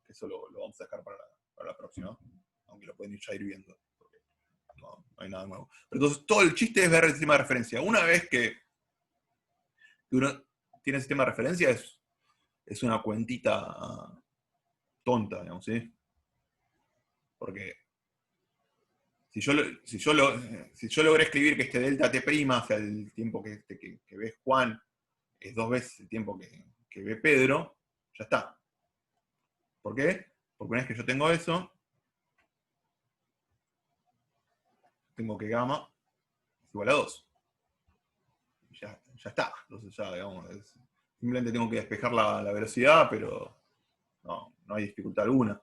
Eso lo vamos a dejar para la próxima, aunque lo pueden ya ir viendo. Porque no hay nada nuevo. Pero entonces todo el chiste es ver el sistema de referencia. Una vez que uno tiene sistema de referencia, es una cuentita tonta, digamos, ¿sí? Porque si yo logré escribir que este delta t', o sea, el tiempo que ve Juan, es 2 veces el tiempo que ve Pedro, ya está. ¿Por qué? Porque una vez que yo tengo eso, tengo que gamma es igual a 2. Ya está. Entonces ya, digamos, simplemente tengo que despejar la velocidad, pero no hay dificultad alguna.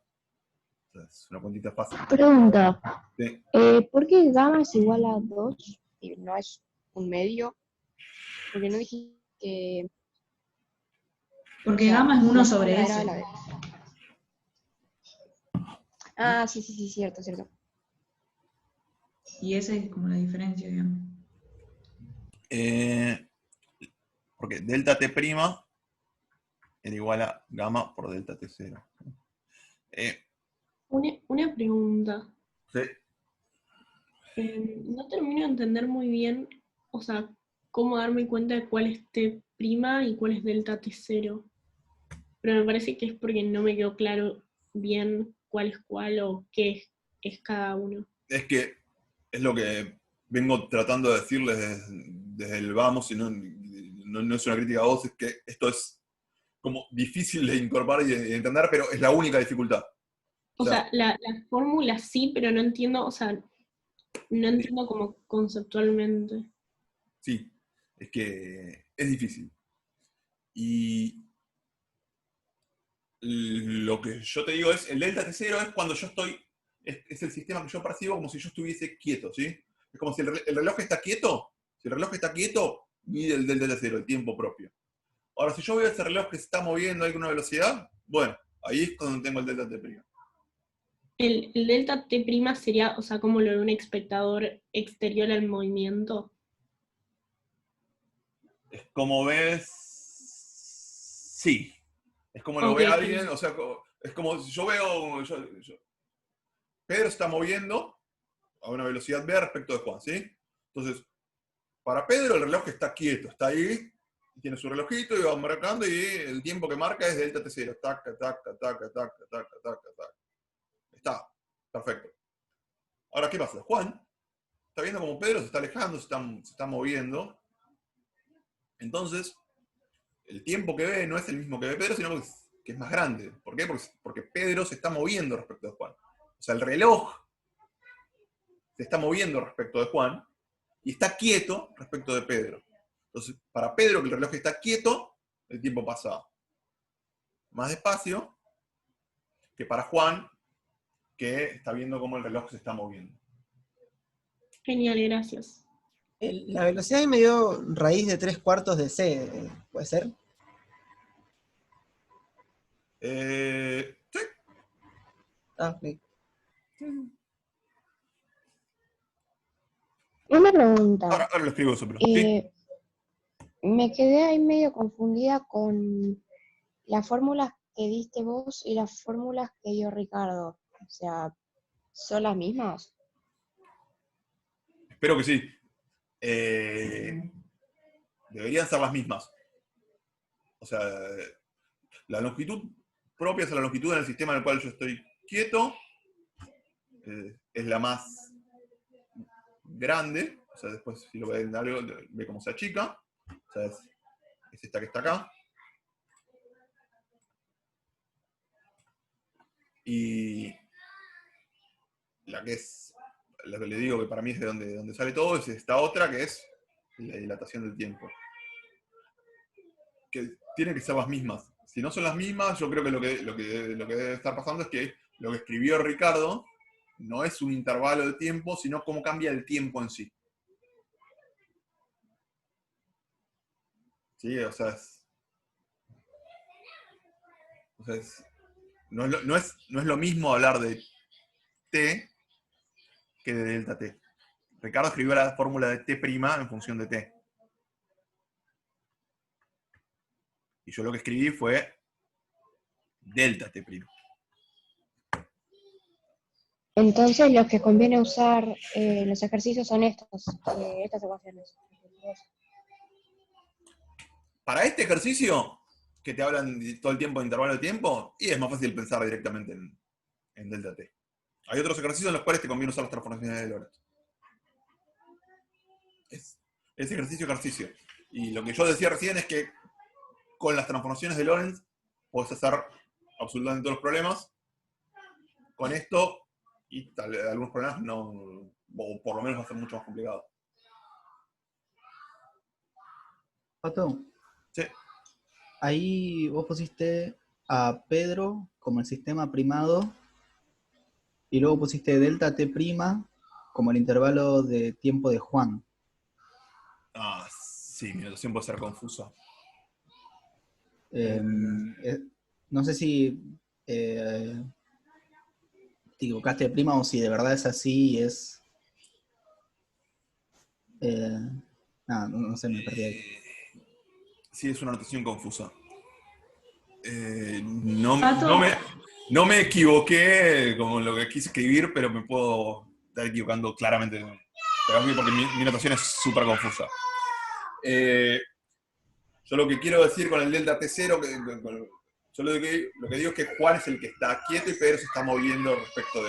Es una cuentita fácil. Pregunta. Sí. ¿Por qué gamma es igual a 2 y no es un medio? Porque no dijiste que... Porque gamma es 1 sobre era S. la vez. Ah, sí, cierto. Y esa es como la diferencia, digamos. Porque delta t' era igual a gamma por delta t0. Una pregunta. Sí. No termino de entender muy bien, o sea, cómo darme cuenta de cuál es T' y cuál es delta T0. Pero me parece que es porque no me quedó claro bien cuál es cuál o qué es cada uno. Es que es lo que vengo tratando de decirles desde el vamos, y no es una crítica a vos, es que esto es como difícil de incorporar y de entender, pero es la única dificultad. O sea, la fórmula sí, pero no entiendo, o sea, no entiendo como conceptualmente. Sí, es que es difícil. Y lo que yo te digo es, el delta T0 es cuando yo estoy, es el sistema que yo percibo como si yo estuviese quieto, ¿sí? Es como si el reloj está quieto, mide el delta T0, el tiempo propio. Ahora, si yo veo ese reloj que se está moviendo a alguna velocidad, bueno, ahí es cuando tengo el delta T'. El delta T' sería, o sea, como lo de un espectador exterior al movimiento. Es como ves... Sí. Es como lo ve alguien, o sea, es como si yo veo... Pedro está moviendo a una velocidad v respecto de Juan, ¿sí? Entonces, para Pedro el reloj está quieto, está ahí, tiene su relojito y va marcando y el tiempo que marca es delta T0. Taca, taca, taca, taca, taca, taca, taca. Está, perfecto. Ahora, ¿qué pasa? Juan está viendo como Pedro se está alejando, se está moviendo. Entonces, el tiempo que ve no es el mismo que ve Pedro, sino que es más grande. ¿Por qué? Porque Pedro se está moviendo respecto de Juan. O sea, el reloj se está moviendo respecto de Juan y está quieto respecto de Pedro. Entonces, para Pedro, que el reloj está quieto, el tiempo pasa más despacio que para Juan, que está viendo cómo el reloj se está moviendo. Genial, gracias. La velocidad ahí me dio raíz de 3/4 de c, ¿puede ser? Sí. Ah, ok. Una pregunta. Ahora lo escribo eso, pero ¿sí? Me quedé ahí medio confundida con las fórmulas que diste vos y las fórmulas que dio Ricardo. O sea, ¿son las mismas? Espero que sí. Deberían ser las mismas. O sea, la longitud propia es la longitud en el sistema en el cual yo estoy quieto. Es la más grande. O sea, después si lo ve en algo, ve cómo se achica. O sea, es esta que está acá. Y la que le digo que para mí es de donde sale todo, es esta otra que es la dilatación del tiempo. Que tienen que ser las mismas. Si no son las mismas, yo creo que lo que debe estar pasando es que lo que escribió Ricardo no es un intervalo de tiempo, sino cómo cambia el tiempo en sí. Sí, o sea, no es lo mismo hablar de T que de delta T. Ricardo escribió la fórmula de T' en función de T. Y yo lo que escribí fue delta T'. Entonces los que conviene usar los ejercicios son estas ecuaciones. Para este ejercicio, que te hablan todo el tiempo de intervalo de tiempo, y es más fácil pensar directamente en delta t. Hay otros ejercicios en los cuales te conviene usar las transformaciones de Lorentz. Es ejercicio. Y lo que yo decía recién es que con las transformaciones de Lorentz podés hacer absolutamente todos los problemas. Con esto, y algunos problemas no, o por lo menos va a ser mucho más complicado. Pato, Sí. ahí vos pusiste a Pedro como el sistema primado y luego pusiste delta t' como el intervalo de tiempo de Juan. Ah, sí, mi notación puede ser confusa. No sé si te equivocaste de prima o si de verdad es así y es... no sé, me perdí ahí. Sí, es una notación confusa. Pato. No me equivoqué como lo que quise escribir, pero me puedo estar equivocando claramente. Porque mi notación es súper confusa. Yo lo que quiero decir con el delta T0, yo lo que digo es que Juan es el que está quieto y Pedro se está moviendo respecto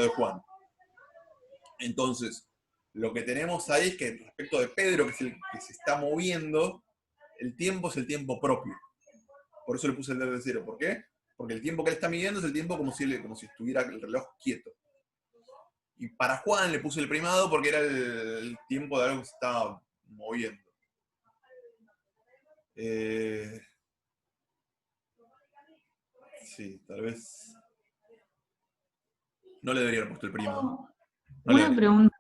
de Juan. Entonces, lo que tenemos ahí es que respecto de Pedro, que es el que se está moviendo, el tiempo es el tiempo propio. Por eso le puse el delta T0. ¿Por qué? Porque el tiempo que él está midiendo es el tiempo como si estuviera el reloj quieto. Y para Juan le puse el primado porque era el tiempo de algo que se estaba moviendo. Sí, tal vez. No le debería haber puesto el primado. Una pregunta.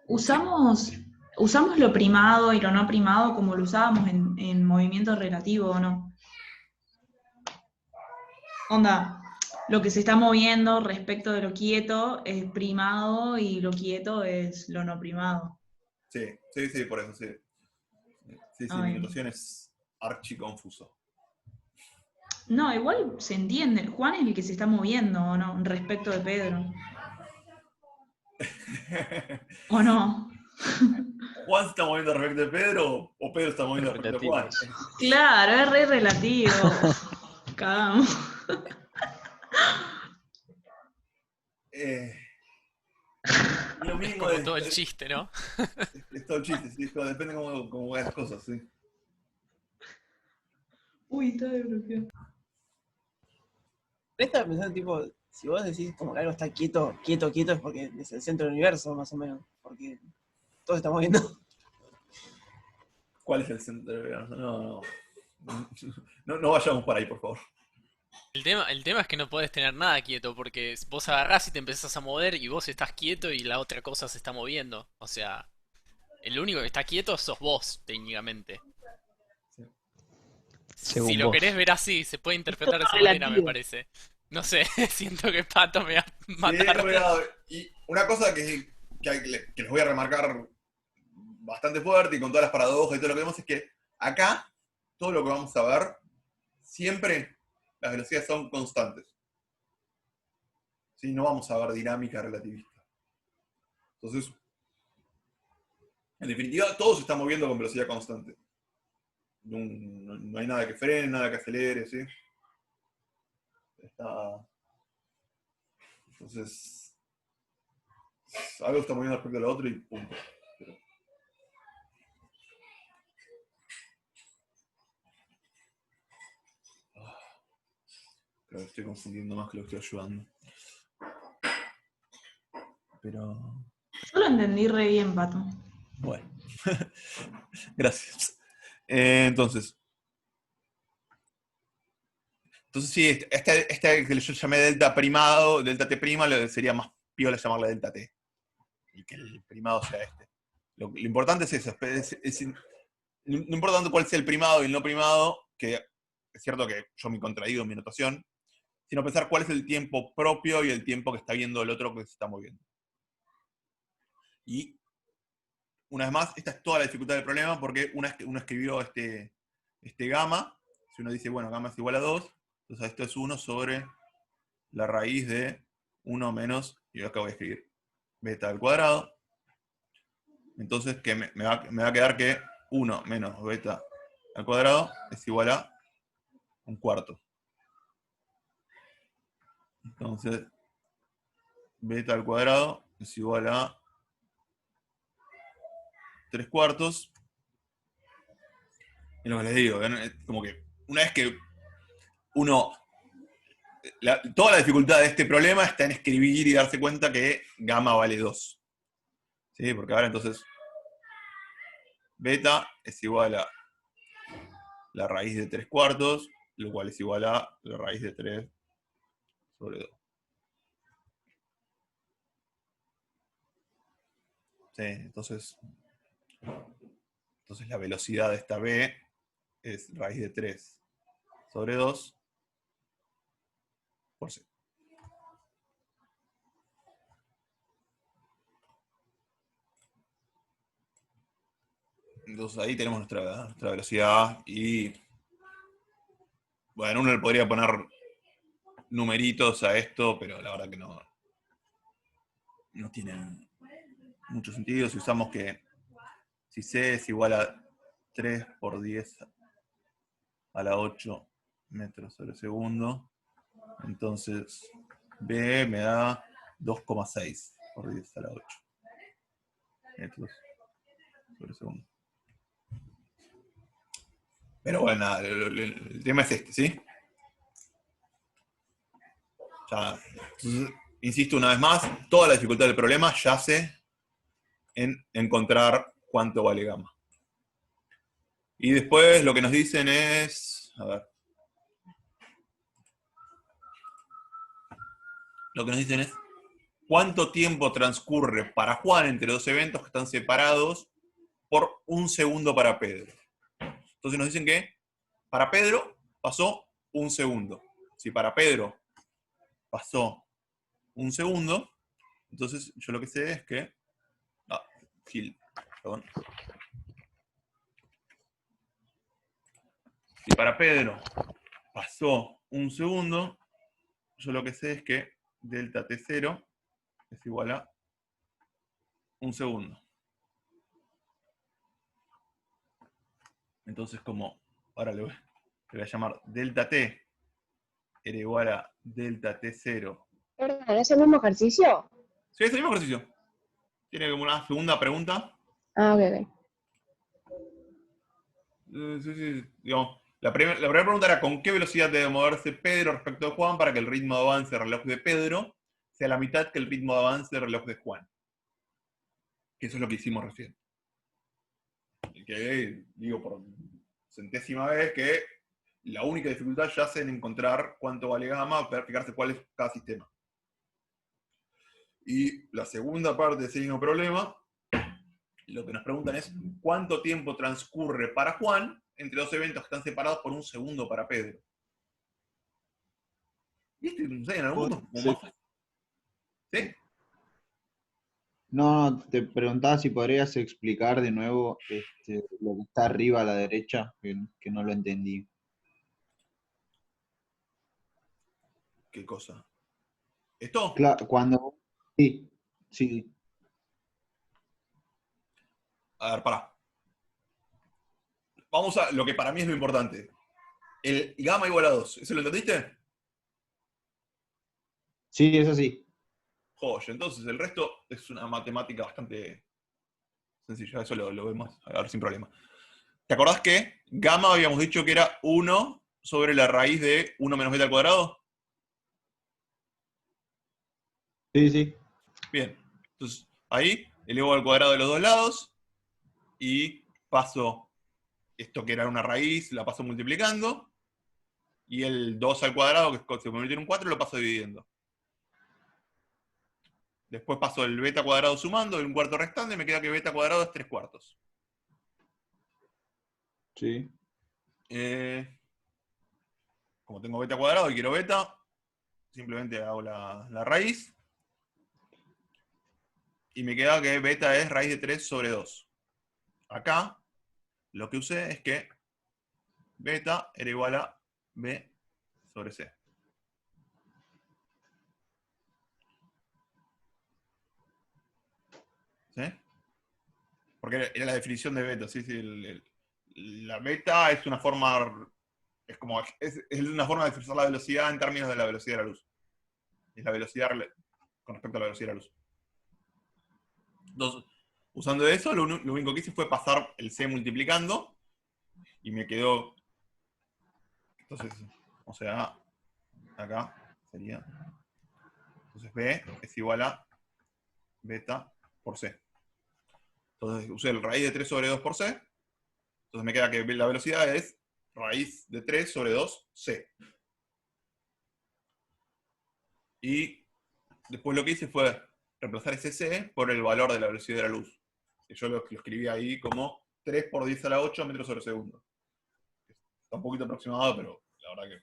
¿Usamos lo primado y lo no primado como lo usábamos en movimiento relativo o no? Onda, lo que se está moviendo respecto de lo quieto es primado y lo quieto es lo no primado. Sí, por eso, sí. Sí, mi notación es archiconfuso. No, igual se entiende. Juan es el que se está moviendo, ¿o no? Respecto de Pedro. ¿O no? ¿Juan se está moviendo respecto de Pedro o Pedro está moviendo respecto de Juan? Claro, es re relativo. Cagamos. Lo mismo como todo el chiste, ¿no? Es todo el chiste, sí, depende cómo veas las cosas, sí. Uy, está desbloqueado. Estaba pensando, tipo, si vos decís como que algo está quieto, es porque es el centro del universo, más o menos. Porque todo se está moviendo. ¿Cuál es el centro del universo? No vayamos por ahí, por favor. El tema es que no podés tener nada quieto, porque vos agarrás y te empezás a mover y vos estás quieto y la otra cosa se está moviendo. O sea, el único que está quieto sos vos, técnicamente. Según si lo vos. querés ver así, se puede interpretar de esa manera, me parece. No sé, siento que Pato me va a matar. Y una cosa que les voy a remarcar bastante fuerte y con todas las paradojas y todo lo que vemos es que acá, todo lo que vamos a ver, siempre las velocidades son constantes. ¿Sí? No vamos a ver dinámica relativista. Entonces, en definitiva, todo se está moviendo con velocidad constante. No hay nada que frene, nada que acelere, ¿sí? Entonces, algo está moviendo respecto a lo otro y punto. Creo que estoy confundiendo más que lo que estoy ayudando. Pero... Yo lo entendí re bien, Pato. Bueno. Gracias. Entonces sí, este que yo llamé delta primado, delta t prima, sería más piola llamarle delta t. Y que el primado sea este. Lo importante es eso. No importa tanto cuál sea el primado y el no primado, que es cierto que yo me he contraído en mi notación, sino pensar cuál es el tiempo propio y el tiempo que está viendo el otro que se está moviendo. Y, una vez más, esta es toda la dificultad del problema, porque uno escribió este gamma, si uno dice, bueno, gamma es igual a 2, entonces esto es 1 sobre la raíz de 1 menos, y acá voy a escribir beta al cuadrado. Entonces, que me va a quedar que 1 menos beta al cuadrado es igual a un cuarto. Entonces, beta al cuadrado es igual a 3 cuartos. Y lo que les digo, ¿ven? Es como que una vez que uno... toda la dificultad de este problema está en escribir y darse cuenta que gamma vale 2. ¿Sí? Porque ahora entonces beta es igual a la raíz de 3 cuartos, lo cual es igual a la raíz de 3 sobre 2. ¿Sí? Entonces la velocidad de esta b es raíz de 3 sobre 2 por c. Entonces ahí tenemos nuestra velocidad y, bueno, uno le podría poner numeritos a esto, pero la verdad que no tiene mucho sentido. Si usamos que si c es igual a 3 por 10 a la 8 metros sobre segundo, entonces b me da 2,6 por 10 a la 8 metros sobre segundo. Pero bueno, nada, el tema es este, ¿sí? Ya, insisto una vez más, toda la dificultad del problema yace en encontrar cuánto vale gamma. Y después lo que nos dicen es, a ver, lo que nos dicen es cuánto tiempo transcurre para Juan entre dos eventos que están separados por 1 segundo para Pedro. Entonces nos dicen que para Pedro pasó 1 segundo. Si para Pedro pasó 1 segundo, entonces yo lo que sé es que... perdón. Si para Pedro pasó 1 segundo, yo lo que sé es que delta T0 es igual a 1 segundo. Entonces, como ahora le voy a llamar delta T era igual a delta T0. Perdón, ¿es el mismo ejercicio? Sí, es el mismo ejercicio. Tiene como una segunda pregunta. Ah, ok. Sí. Digamos, la primera pregunta era ¿con qué velocidad debe moverse Pedro respecto de Juan para que el ritmo de avance del reloj de Pedro sea la mitad que el ritmo de avance del reloj de Juan? Que eso es lo que hicimos recién. Y que digo por centésima vez que la única dificultad yace en encontrar cuánto vale gamma, para fijarse cuál es cada sistema. Y la segunda parte de ese mismo problema, lo que nos preguntan es cuánto tiempo transcurre para Juan entre dos eventos que están separados por 1 segundo para Pedro. ¿Viste? No sé, en algún momento. ¿Sí? No, te preguntaba si podrías explicar de nuevo lo que está arriba a la derecha, que no lo entendí. ¿Qué cosa? ¿Esto? Claro, cuando... Sí. A ver, pará. Vamos a lo que para mí es lo importante. El gamma igual a 2. ¿Eso lo entendiste? Sí, es así. Joya. Entonces el resto es una matemática bastante sencilla. Eso lo vemos a ver sin problema. ¿Te acordás que gamma habíamos dicho que era 1 sobre la raíz de 1 menos beta al cuadrado? Sí. Bien. Entonces ahí elevo al cuadrado de los dos lados y paso esto que era una raíz, la paso multiplicando. Y el 2 al cuadrado, que se convierte en un 4, lo paso dividiendo. Después paso el beta cuadrado sumando, el 1/4 restante, y me queda que beta cuadrado es 3 cuartos. Sí. Como tengo beta cuadrado y quiero beta, simplemente hago la raíz. Y me queda que beta es raíz de 3 sobre 2. Acá, lo que usé es que beta era igual a B sobre C. ¿Sí? Porque era la definición de beta, ¿sí? Sí, la beta es una forma, es una forma de expresar la velocidad en términos de la velocidad de la luz. Es la velocidad con respecto a la velocidad de la luz. Entonces, usando eso, lo único que hice fue pasar el C multiplicando, y me quedó, entonces, o sea, acá sería, entonces B es igual a beta por C. Entonces usé el raíz de 3 sobre 2 por C, entonces me queda que la velocidad es raíz de 3 sobre 2 C. Y después lo que hice fue reemplazar ese C por el valor de la velocidad de la luz. Que yo lo escribí ahí como 3 por 10 a la 8 metros sobre segundo. Está un poquito aproximado, pero la verdad que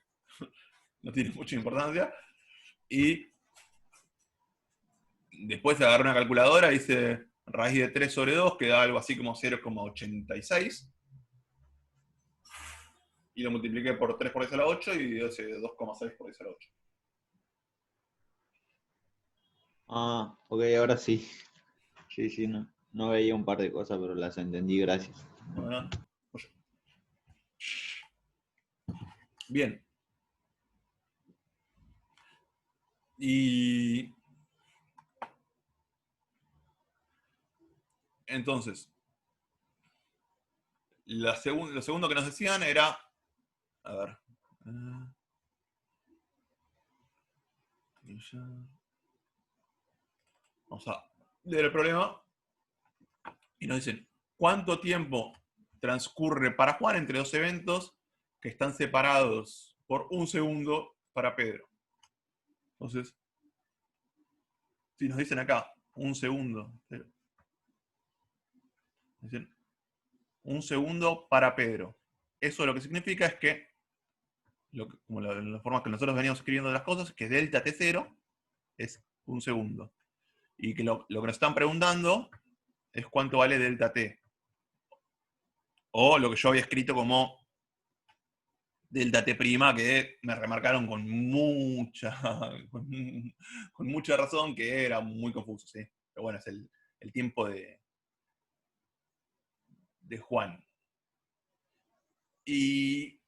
no tiene mucha importancia. Y después agarré una calculadora, hice raíz de 3 sobre 2, que da algo así como 0,86. Y lo multipliqué por 3 por 10 a la 8 y dio ese 2,6 por 10 a la 8. Ah, ok, ahora sí. Sí, no veía un par de cosas, pero las entendí, gracias. Bueno, bien. Y entonces, lo segundo que nos decían era, a ver, vamos a leer el problema, y nos dicen, ¿cuánto tiempo transcurre para Juan entre dos eventos que están separados por 1 segundo para Pedro? Entonces, si nos dicen acá, 1 segundo, dicen, 1 segundo para Pedro. Eso lo que significa es que, como la forma que nosotros veníamos escribiendo las cosas, que delta T0 es 1 segundo. Y que lo que nos están preguntando es cuánto vale delta T. O lo que yo había escrito como delta T', que me remarcaron con mucha razón, que era muy confuso, ¿sí? Pero bueno, es el tiempo de Juan. Y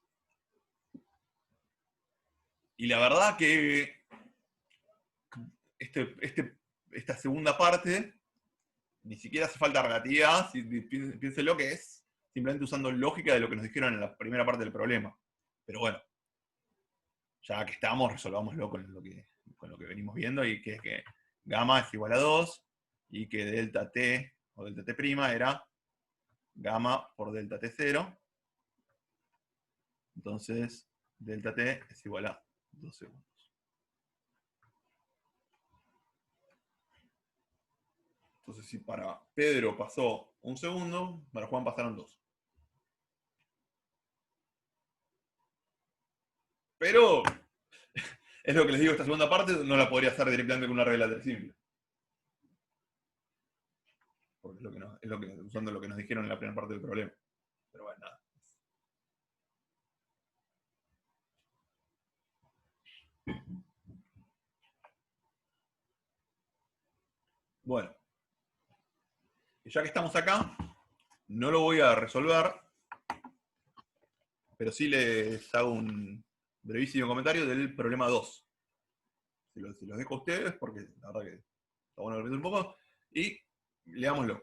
la verdad que esta segunda parte ni siquiera hace falta relatividad, piénselo que es simplemente usando lógica de lo que nos dijeron en la primera parte del problema. Pero bueno, ya que estamos, resolvámoslo con lo que venimos viendo, y que es que gamma es igual a 2, y que delta T o delta T' era gamma por delta T0. Entonces, delta T es igual a 2 segundos. Entonces, si para Pedro pasó 1 segundo, para Juan pasaron 2. Pero, es lo que les digo, esta segunda parte no la podría hacer directamente con una regla de 3 simple. Porque usando lo que nos dijeron en la primera parte del problema. Pero bueno, nada. Bueno. Y ya que estamos acá, no lo voy a resolver, pero sí les hago un brevísimo comentario del problema 2. Se los dejo a ustedes, porque la verdad que está bueno que lo piensen un poco. Y leámoslo.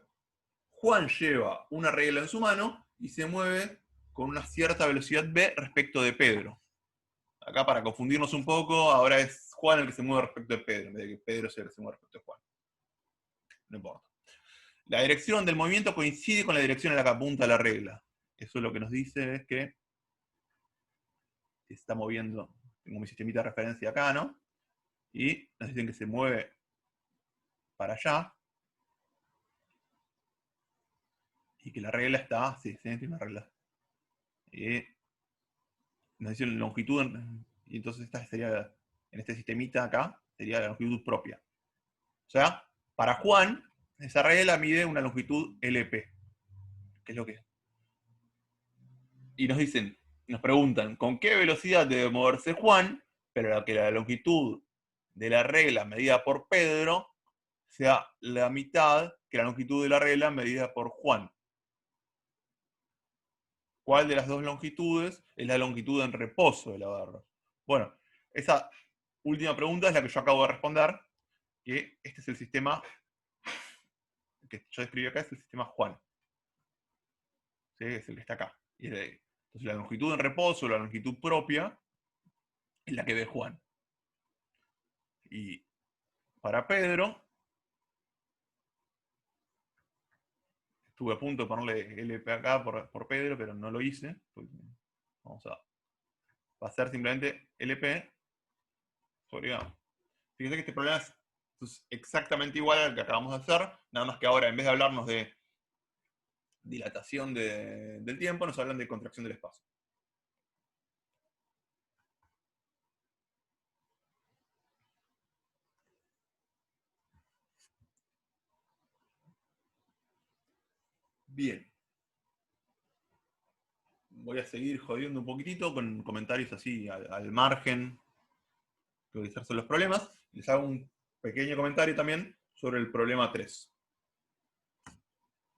Juan lleva una regla en su mano y se mueve con una cierta velocidad v respecto de Pedro. Acá, para confundirnos un poco, ahora es Juan el que se mueve respecto de Pedro, en vez de que Pedro sea el que se mueve respecto de Juan. No importa. La dirección del movimiento coincide con la dirección a la que apunta la regla. Eso lo que nos dice es que se está moviendo, tengo mi sistemita de referencia acá, ¿no? Y nos dicen que se mueve para allá. Y que la regla está, sí, tiene una regla. Y nos dicen longitud, y entonces esta sería, en este sistemita acá, sería la longitud propia. O sea, para Juan, esa regla mide una longitud LP. ¿Qué es lo que es? Y nos preguntan, ¿con qué velocidad debe moverse Juan? Pero que la longitud de la regla medida por Pedro sea la mitad que la longitud de la regla medida por Juan. ¿Cuál de las dos longitudes es la longitud en reposo de la barra? Bueno, esa última pregunta es la que yo acabo de responder, que este es el sistema que yo describí acá, es el sistema Juan. ¿Sí? Es el que está acá. Entonces la longitud en reposo, la longitud propia, es la que ve Juan. Y para Pedro, estuve a punto de ponerle LP acá por Pedro, pero no lo hice. Vamos a pasar simplemente LP sobre A. Fíjense que este problema es exactamente igual al que acabamos de hacer, nada más que ahora, en vez de hablarnos de dilatación del tiempo, nos hablan de contracción del espacio. Bien. Voy a seguir jodiendo un poquitito con comentarios así al margen que utilizarse los problemas. Les hago un pequeño comentario también sobre el problema 3.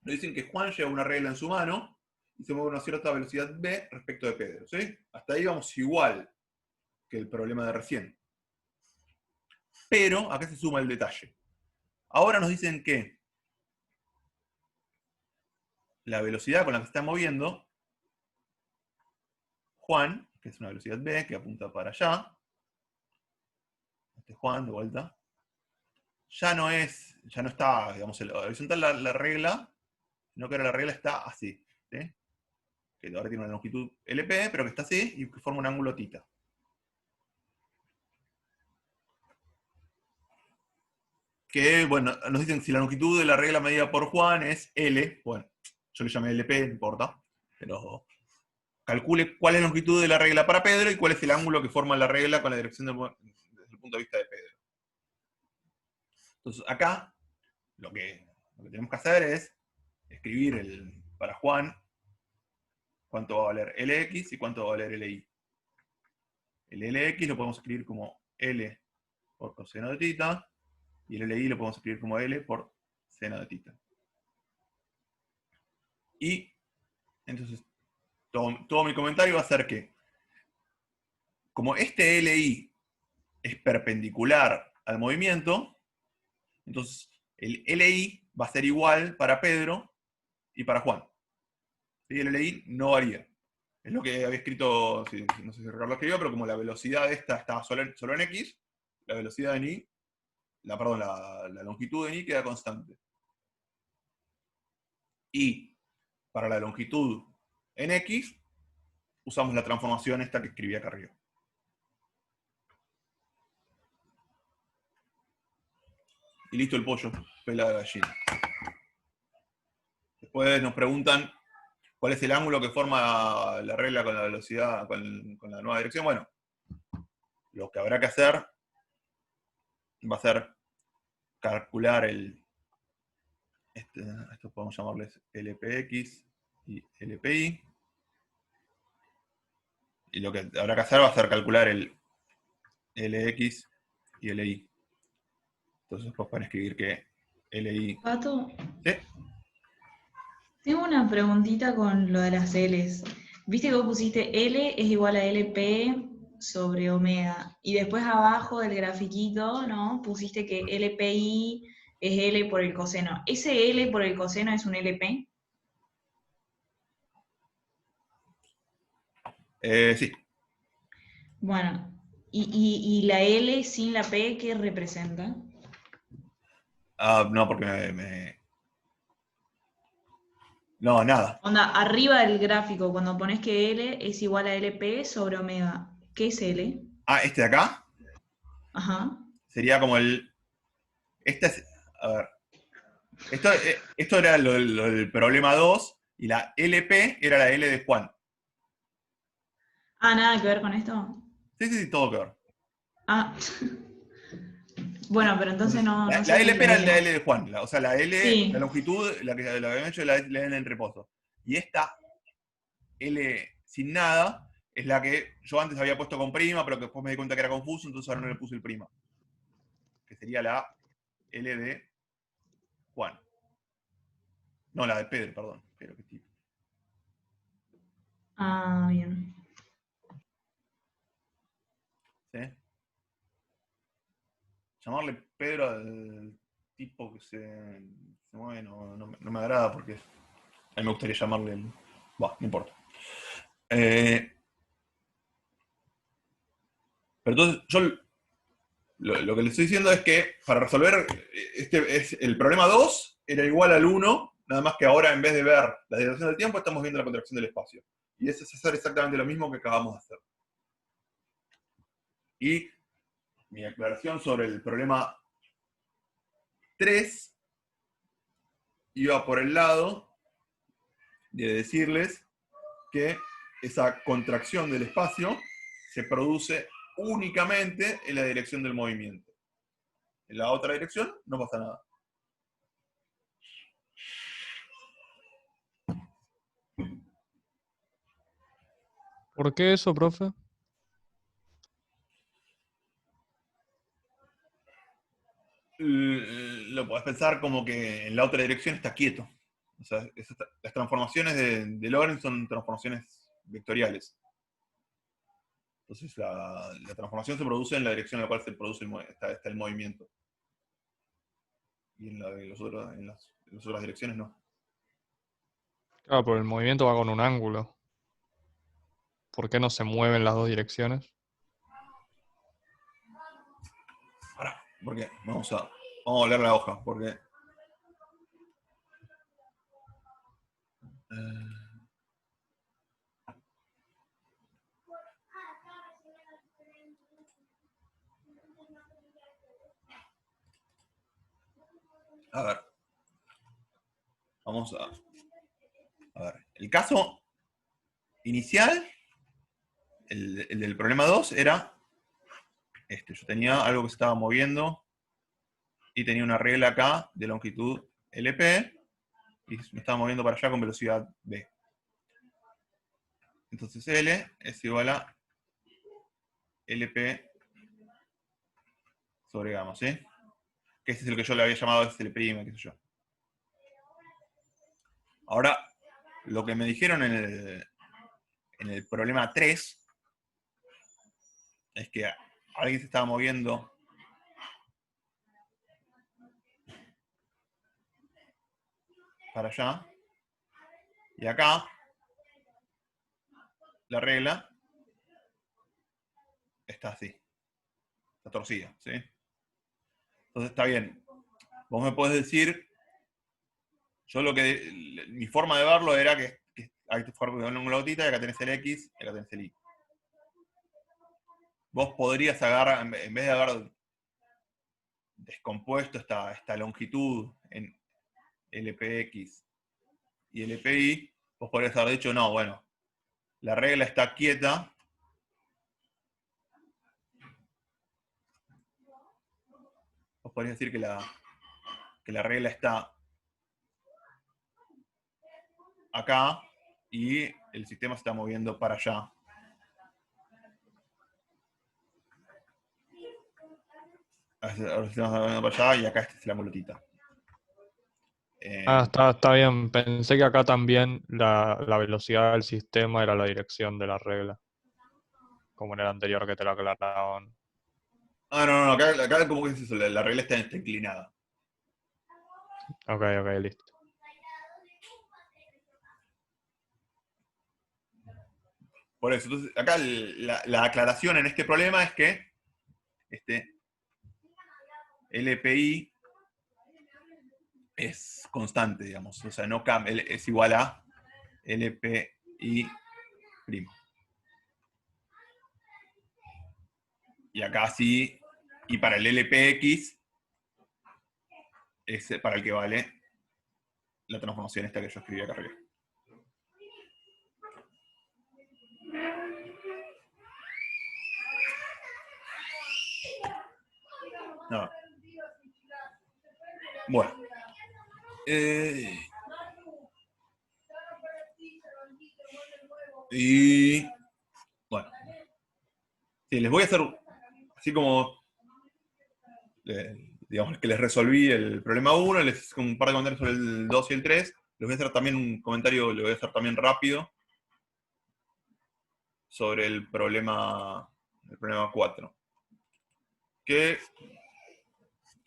Nos dicen que Juan lleva una regla en su mano y se mueve a una cierta velocidad v respecto de Pedro. ¿Sí? Hasta ahí vamos igual que el problema de recién. Pero acá se suma el detalle. Ahora nos dicen que la velocidad con la que se está moviendo Juan, que es una velocidad v que apunta para allá, este Juan de vuelta, ya no está, digamos, horizontal la regla, sino que ahora la regla está así, ¿sí? Que ahora tiene una longitud LP, pero que está así y que forma un ángulo θ. Que, bueno, nos dicen que si la longitud de la regla medida por Juan es L, bueno, yo le llamé LP, no importa, pero calcule cuál es la longitud de la regla para Pedro y cuál es el ángulo que forma la regla con la dirección desde el punto de vista de Pedro. Entonces, acá, lo que tenemos que hacer es escribir para Juan cuánto va a valer Lx y cuánto va a valer Li. El Lx lo podemos escribir como L por coseno de θ, y el Li lo podemos escribir como L por seno de θ. Y, entonces, todo mi comentario va a ser que, como este Li es perpendicular al movimiento, entonces el Li va a ser igual para Pedro y para Juan. ¿Sí? El Li no varía. Es lo que había escrito, no sé si Ricardo escribió, pero como la velocidad de esta estaba solo en X, la velocidad en Y, la longitud en Y queda constante. Y para la longitud en X, usamos la transformación esta que escribí acá arriba. Y listo el pollo, pela de gallina. Después nos preguntan cuál es el ángulo que forma la regla con la velocidad, con la nueva dirección. Bueno, lo que habrá que hacer va a ser calcular esto podemos llamarles LPX y LPI. Y lo que habrá que hacer va a ser calcular el LX y LI. Entonces después pueden escribir que LI... Pato, ¿Sí? tengo una preguntita con lo de las L's. Viste que vos pusiste L es igual a LP sobre omega. Y después abajo del grafiquito, ¿no? Pusiste que LPI es L por el coseno. ¿Ese L por el coseno es un LP? Sí. Bueno, ¿y la L sin la P qué representa? No, porque No, nada. Onda, arriba del gráfico, cuando pones que L es igual a LP sobre omega, ¿qué es L? ¿Este de acá? Ajá. Sería como a ver. Esto era lo del problema 2, y la LP era la L de Juan. Ah, ¿nada que ver con esto? Sí, todo que ver. Ah. Bueno, pero entonces no La sé LP era la L de Juan, o sea, la L, sí. La longitud, la que habíamos hecho, la L en reposo. Y esta L sin nada es la que yo antes había puesto con prima, pero que después me di cuenta que era confuso, entonces ahora no le puse el prima. Que sería la L de Juan. No, la de Pedro, perdón. Pedro, qué tipo. Ah, bien. ¿Sí? Llamarle Pedro al tipo que se mueve no me agrada porque a mí me gustaría llamarle el... Bah, no importa. Pero entonces, yo lo que le estoy diciendo es que para resolver el problema 2 era igual al 1, nada más que ahora en vez de ver la dilatación del tiempo, estamos viendo la contracción del espacio. Y ese es hacer exactamente lo mismo que acabamos de hacer. Y mi aclaración sobre el problema 3 iba por el lado de decirles que esa contracción del espacio se produce únicamente en la dirección del movimiento. En la otra dirección no pasa nada. ¿Por qué eso, profe? Lo podés pensar como que en la otra dirección está quieto. O sea, las transformaciones de Lorentz son transformaciones vectoriales. Entonces la transformación se produce en la dirección en la cual se produce está el movimiento. Y en las otras direcciones no. Claro, pero el movimiento va con un ángulo. ¿Por qué no se mueven las dos direcciones? Ahora, ¿por qué? Vamos a leer la hoja, porque... a ver. Vamos a ver. El caso inicial, el del problema 2, era yo tenía algo que se estaba moviendo y tenía una regla acá de longitud LP y me estaba moviendo para allá con velocidad V. Entonces L es igual a LP sobre gamma, ¿sí? Que ese es el que yo le había llamado SL', qué sé yo. Ahora, lo que me dijeron en el problema 3 es que alguien se estaba moviendo para allá, y acá la regla está así, está torcida, ¿sí? Entonces está bien. Vos me podés decir, yo mi forma de verlo era que hay que formar una glotita y acá tenés el X y acá tenés el Y. Vos podrías agarrar, en vez de haber descompuesto esta longitud en LPX y LPY, vos podrías haber dicho, no, bueno, la regla está quieta, vos podrías decir que la regla está acá y el sistema se está moviendo para allá. Ahora el sistema se está moviendo para allá y acá esta es la mulotita. Está bien. Pensé que acá también la velocidad del sistema era la dirección de la regla. Como en el anterior que te lo aclaraban. No, acá como que es eso, la regla está inclinada. Ok, listo. Por eso, entonces, acá la aclaración en este problema es que LPI es constante, digamos, o sea, no cambia, es igual a LPI primo. Y acá sí, y para el LPX es para el que vale la transformación esta que yo escribí acá arriba. No. Bueno. Y bueno. Sí, les voy a hacer así como digamos que les resolví el problema 1, les hice un par de comentarios sobre el 2 y el 3, les voy a hacer también un comentario, le voy a hacer también rápido sobre el problema 4. Que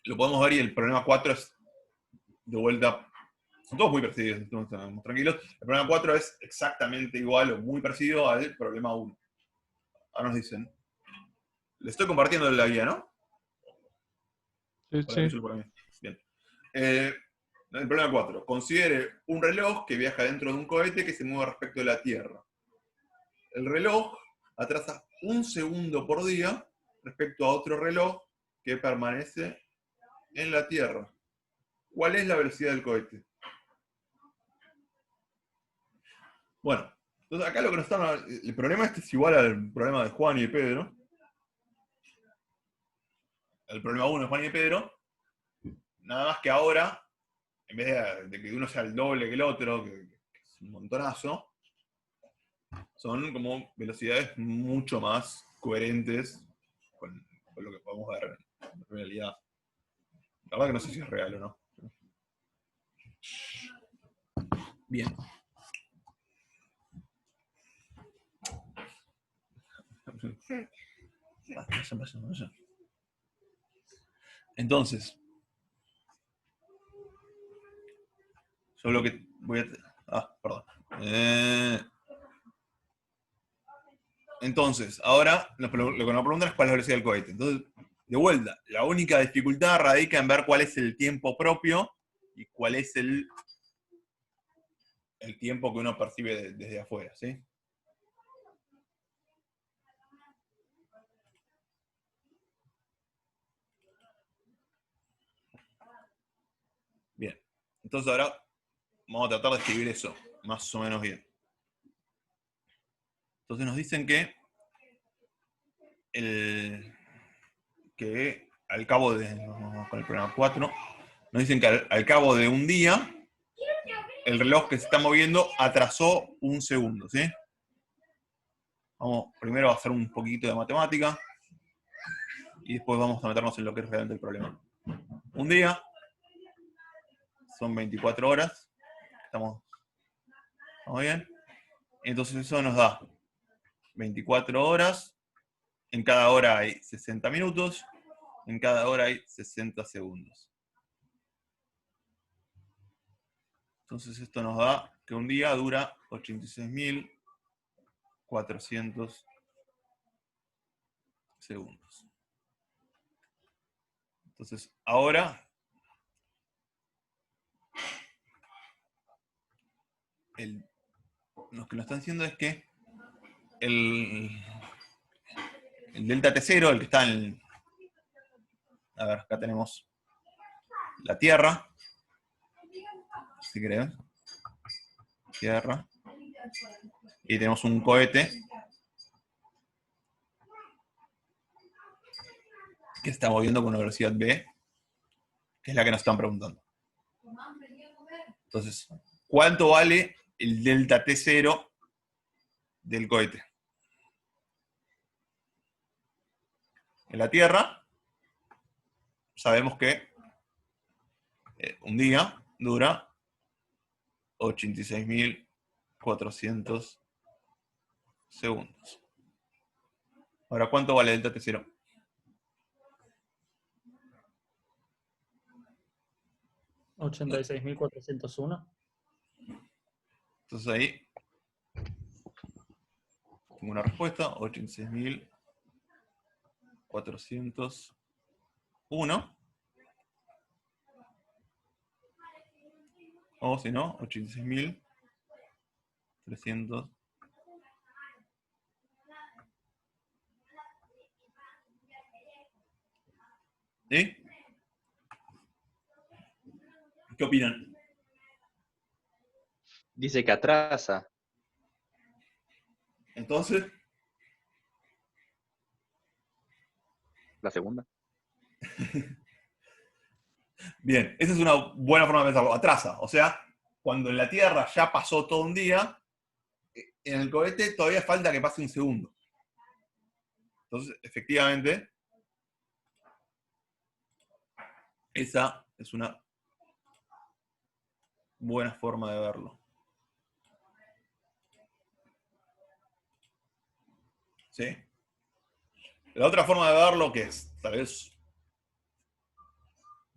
lo podemos ver y el problema 4 es, de vuelta, son todos muy parecidos, entonces estamos tranquilos. El problema 4 es exactamente igual o muy parecido al problema 1. Ahora nos dicen, le estoy compartiendo la guía, ¿no? Sí, Para mí, sí. para mí. Bien. El problema 4. Considere un reloj que viaja dentro de un cohete que se mueve respecto de la Tierra. El reloj atrasa 1 segundo por día respecto a otro reloj que permanece en la Tierra. ¿Cuál es la velocidad del cohete? Bueno, entonces acá lo que nos están... El problema este es igual al problema de Juan y de Pedro. El problema 1 de Juan y de Pedro. Nada más que ahora, en vez de que uno sea el doble que el otro, que es un montonazo, son como velocidades mucho más coherentes con lo que podemos ver en realidad. La verdad que no sé si es real o no. Bien. Entonces, yo lo que voy a... perdón. Entonces, ahora lo que nos preguntan es cuál es la velocidad del cohete. Entonces, de vuelta, la única dificultad radica en ver cuál es el tiempo propio y cuál es el tiempo que uno percibe desde afuera, ¿sí? Bien. Entonces ahora vamos a tratar de escribir eso más o menos bien. Entonces nos dicen que al cabo de... Vamos con el problema 4. Nos dicen que al cabo de un día, el reloj que se está moviendo atrasó 1 segundo, ¿sí? Vamos primero a hacer un poquito de matemática y después vamos a meternos en lo que es realmente el problema. Un día son 24 horas. ¿Estamos bien? Entonces eso nos da 24 horas. En cada hora hay 60 minutos. En cada hora hay 60 segundos. Entonces esto nos da que un día dura 86.400 segundos. Entonces ahora lo que nos están diciendo es que el delta T0, el que está en... A ver, acá tenemos la Tierra. Si querés. Tierra. Y tenemos un cohete que está moviendo con una velocidad v, que es la que nos están preguntando. Entonces, ¿cuánto vale el delta T0 del cohete? En la Tierra sabemos que un día dura 86.400 segundos. Ahora, ¿cuánto vale el delta T0? $86.401. Entonces ahí tengo una respuesta, 86.401. O si no, 86.300. ¿Sí? ¿Qué opinan? Dice que atrasa. Entonces, La segunda. bien, esa es una buena forma de pensarlo. Atrasa. O sea, cuando en la Tierra ya pasó todo un día, en el cohete todavía falta que pase 1 segundo. Entonces, efectivamente, esa es una buena forma de verlo. ¿Sí? La otra forma de verlo, que es tal vez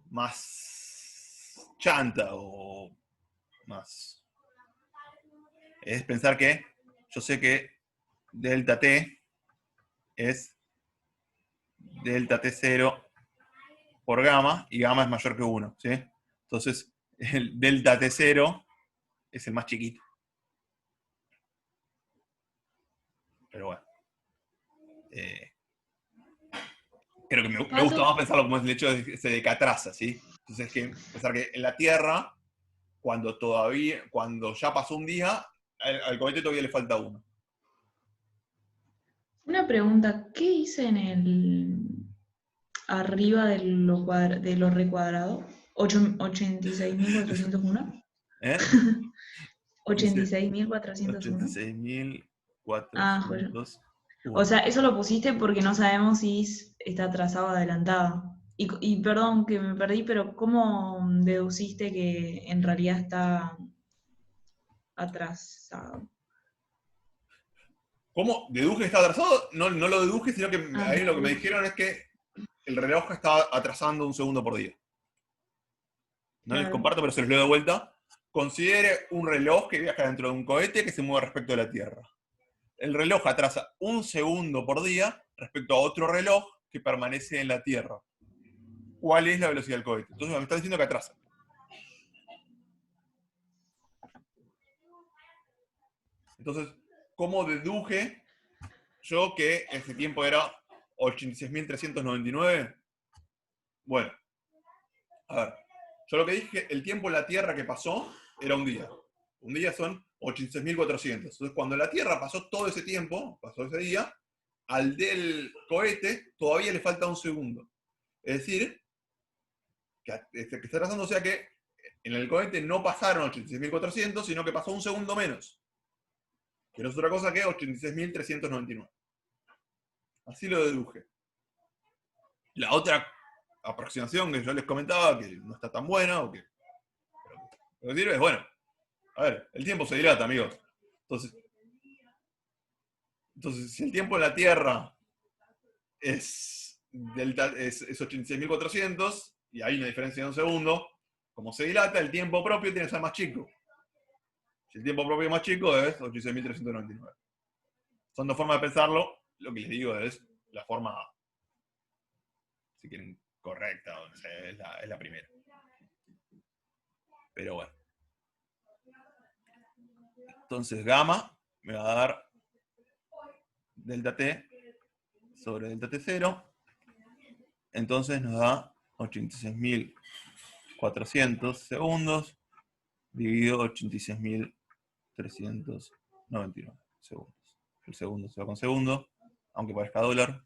más chanta o más, es pensar que yo sé que delta t es delta t0 por gamma, y gamma es mayor que 1, ¿sí? Entonces, el delta t0 es el más chiquito. Pero bueno. Creo que me gusta más pensarlo como es el hecho de que se decatraza, ¿sí? Entonces, es que pensar que en la Tierra, cuando ya pasó un día, al cohete todavía le falta uno. Una pregunta, ¿qué hice en el arriba de lo recuadrado? 86.401. ¿Eh? 86.401. 86.401. Ah, joya. O sea, eso lo pusiste porque no sabemos si está atrasado o adelantado. Y perdón que me perdí, pero ¿cómo deduciste que en realidad está atrasado? ¿Cómo? ¿Deduje que está atrasado? No, no lo deduje, sino que ahí lo que me dijeron es que el reloj está atrasando 1 segundo por día. No les comparto, pero se los leo de vuelta. Considere un reloj que viaja dentro de un cohete que se mueve respecto a la Tierra. El reloj atrasa 1 segundo por día respecto a otro reloj que permanece en la Tierra. ¿Cuál es la velocidad del cohete? Entonces me está diciendo que atrasa. Entonces, ¿cómo deduje yo que ese tiempo era 86.399? Bueno, a ver. Yo lo que dije, el tiempo en la Tierra que pasó era un día. Un día son 86.400. Entonces, cuando la Tierra pasó todo ese tiempo, pasó ese día, al del cohete todavía le falta 1 segundo. Es decir, que está atrasando, o sea que en el cohete no pasaron 86.400, sino que pasó 1 segundo menos. Que no es otra cosa que 86.399. Así lo deduje. La otra aproximación que yo les comentaba, que no está tan buena, o que lo que sirve es, bueno, a ver, el tiempo se dilata, amigos. Entonces, si el tiempo en la Tierra es 86.400, y hay una diferencia de 1 segundo, como se dilata, el tiempo propio tiene que ser más chico. Si el tiempo propio es más chico, es 86.399. Son dos formas de pensarlo. Lo que les digo es la forma, si quieren, correcta, o sea, es la primera. Pero bueno. Entonces, gamma me va a dar delta t sobre delta t0. Entonces nos da 86.400 segundos dividido 86.399 segundos. El segundo se va con segundo, aunque parezca dólar,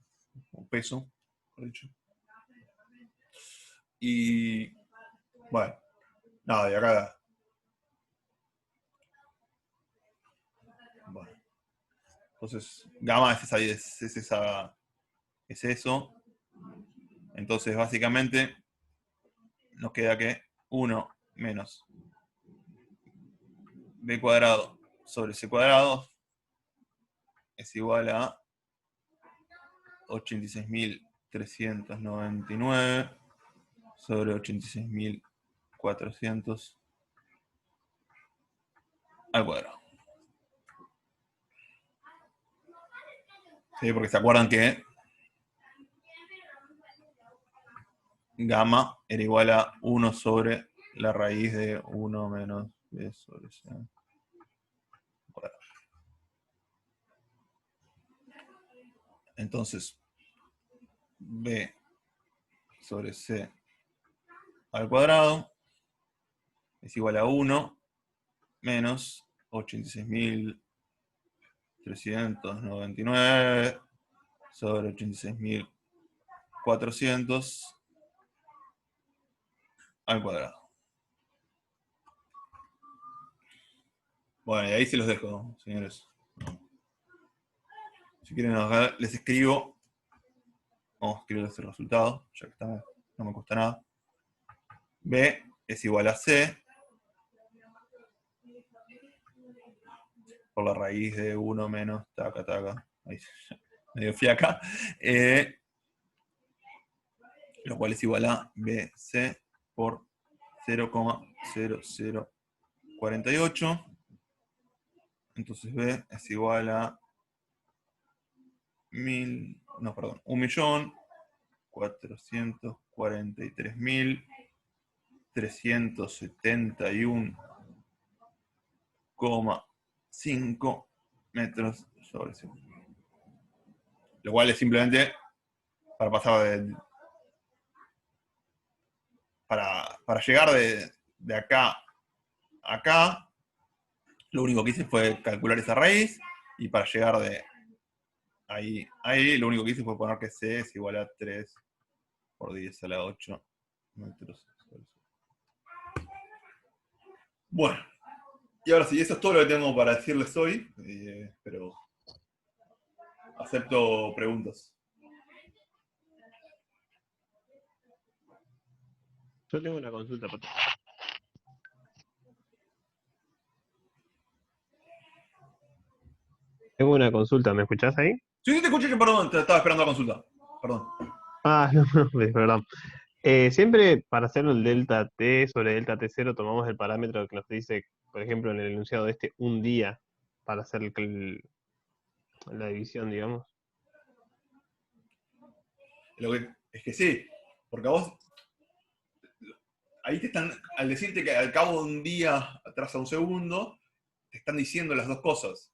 o peso, por dicho. Y bueno, nada, y acá. Bueno. Entonces, gamma es eso. Entonces, básicamente, nos queda que 1 menos b cuadrado sobre c cuadrado es igual a 86.399 sobre 86.400 al cuadrado. Sí, porque se acuerdan que gamma era igual a 1 sobre la raíz de 1 menos b sobre c cuadrado. Entonces, b sobre c al cuadrado es igual a 1 menos 86.399 sobre 86.400 al cuadrado. Bueno, y ahí se los dejo, señores. Si quieren, les escribo. Vamos a escribirles el resultado, ya que no me cuesta nada. B es igual a C por la raíz de 1 menos taca, taca. Ahí, medio fiaca. Lo cual es igual a BC por 0,0048. Entonces B es igual a 1.443.371,5 metros sobre segundo. Lo cual es simplemente para pasar para llegar de acá a acá, lo único que hice fue calcular esa raíz, y para llegar de ahí a ahí, lo único que hice fue poner que C es igual a 3 por 10 a la 8 metros sobre segundo. Bueno, y ahora sí, eso es todo lo que tengo para decirles hoy, pero acepto preguntas. Yo tengo una consulta, Pato. Tengo una consulta, ¿me escuchás ahí? Sí, te escuché, perdón, te estaba esperando la consulta. Perdón. Ah, no, perdón. Siempre para hacer el delta T sobre delta T0 tomamos el parámetro que nos dice, por ejemplo, en el enunciado de un día para hacer la división, digamos. Es que sí, porque a vos, ahí te están, al decirte que al cabo de un día atrás a un segundo, te están diciendo las dos cosas.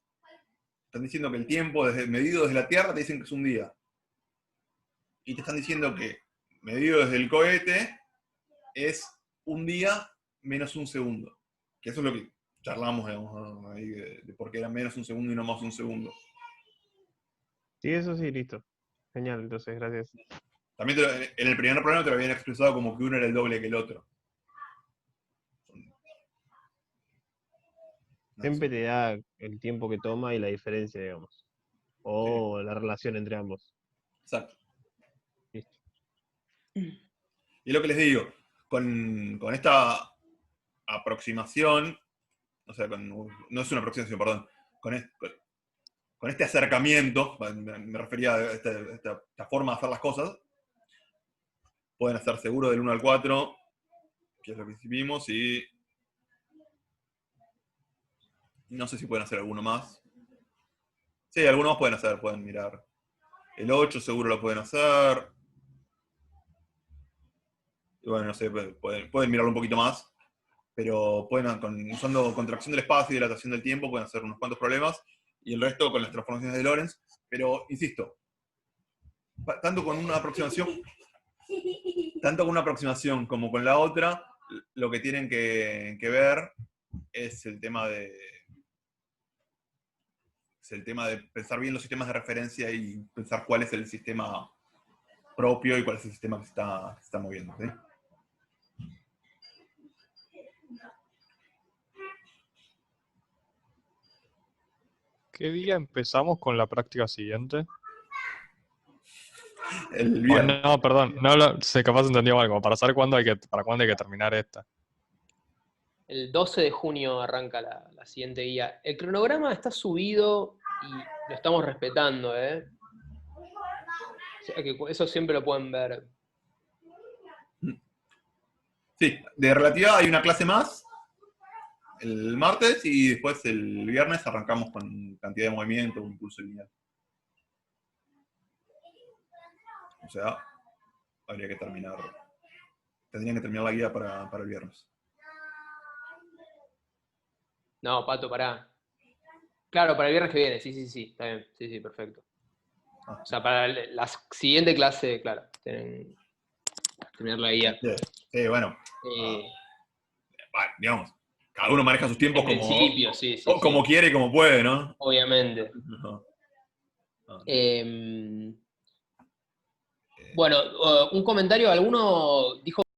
Están diciendo que el tiempo medido desde la Tierra te dicen que es un día. Y te están diciendo que medido desde el cohete es un día menos un segundo. Que eso es lo que charlamos, digamos, ahí, de por qué era menos un segundo y no más un segundo. Sí, eso sí, listo. Genial, entonces, gracias. También en el primer problema te lo habían expresado como que uno era el doble que el otro. Siempre te da el tiempo que toma y la diferencia, digamos. O la relación entre ambos. Exacto. Listo. Y es lo que les digo, con esta aproximación, o sea, no es una aproximación, perdón, con este acercamiento, me refería a esta forma de hacer las cosas, pueden hacer seguro del 1 al 4, que es lo que vimos, y no sé si pueden hacer alguno más. Sí, algunos pueden hacer, pueden mirar. El 8 seguro lo pueden hacer. Y bueno, no sé, pueden mirarlo un poquito más. Pero usando contracción del espacio y dilatación del tiempo, pueden hacer unos cuantos problemas. Y el resto con las transformaciones de Lorentz. Pero, insisto, tanto con una aproximación como con la otra, lo que tienen que ver es el tema de pensar bien los sistemas de referencia y pensar cuál es el sistema propio y cuál es el sistema que se está moviendo, ¿sí? ¿Qué día empezamos con la práctica siguiente? El viernes. No, perdón, sé, capaz entendí mal, como para saber para cuándo hay que terminar esta. El 12 de junio arranca la siguiente guía. El cronograma está subido y lo estamos respetando, ¿eh? O sea que eso siempre lo pueden ver. Sí, de relatividad hay una clase más el martes y después el viernes arrancamos con cantidad de movimiento, un impulso lineal. O sea, tendrían que terminar la guía para el viernes. No, Pato, pará. Claro, para el viernes que viene, sí, está bien. Sí, perfecto. O sea, para la siguiente clase, claro, tienen que terminar la guía. Sí, bueno. Bueno, digamos, cada uno maneja sus tiempos En principio, como quiere y como puede, ¿no? Obviamente. Bueno, un comentario, alguno dijo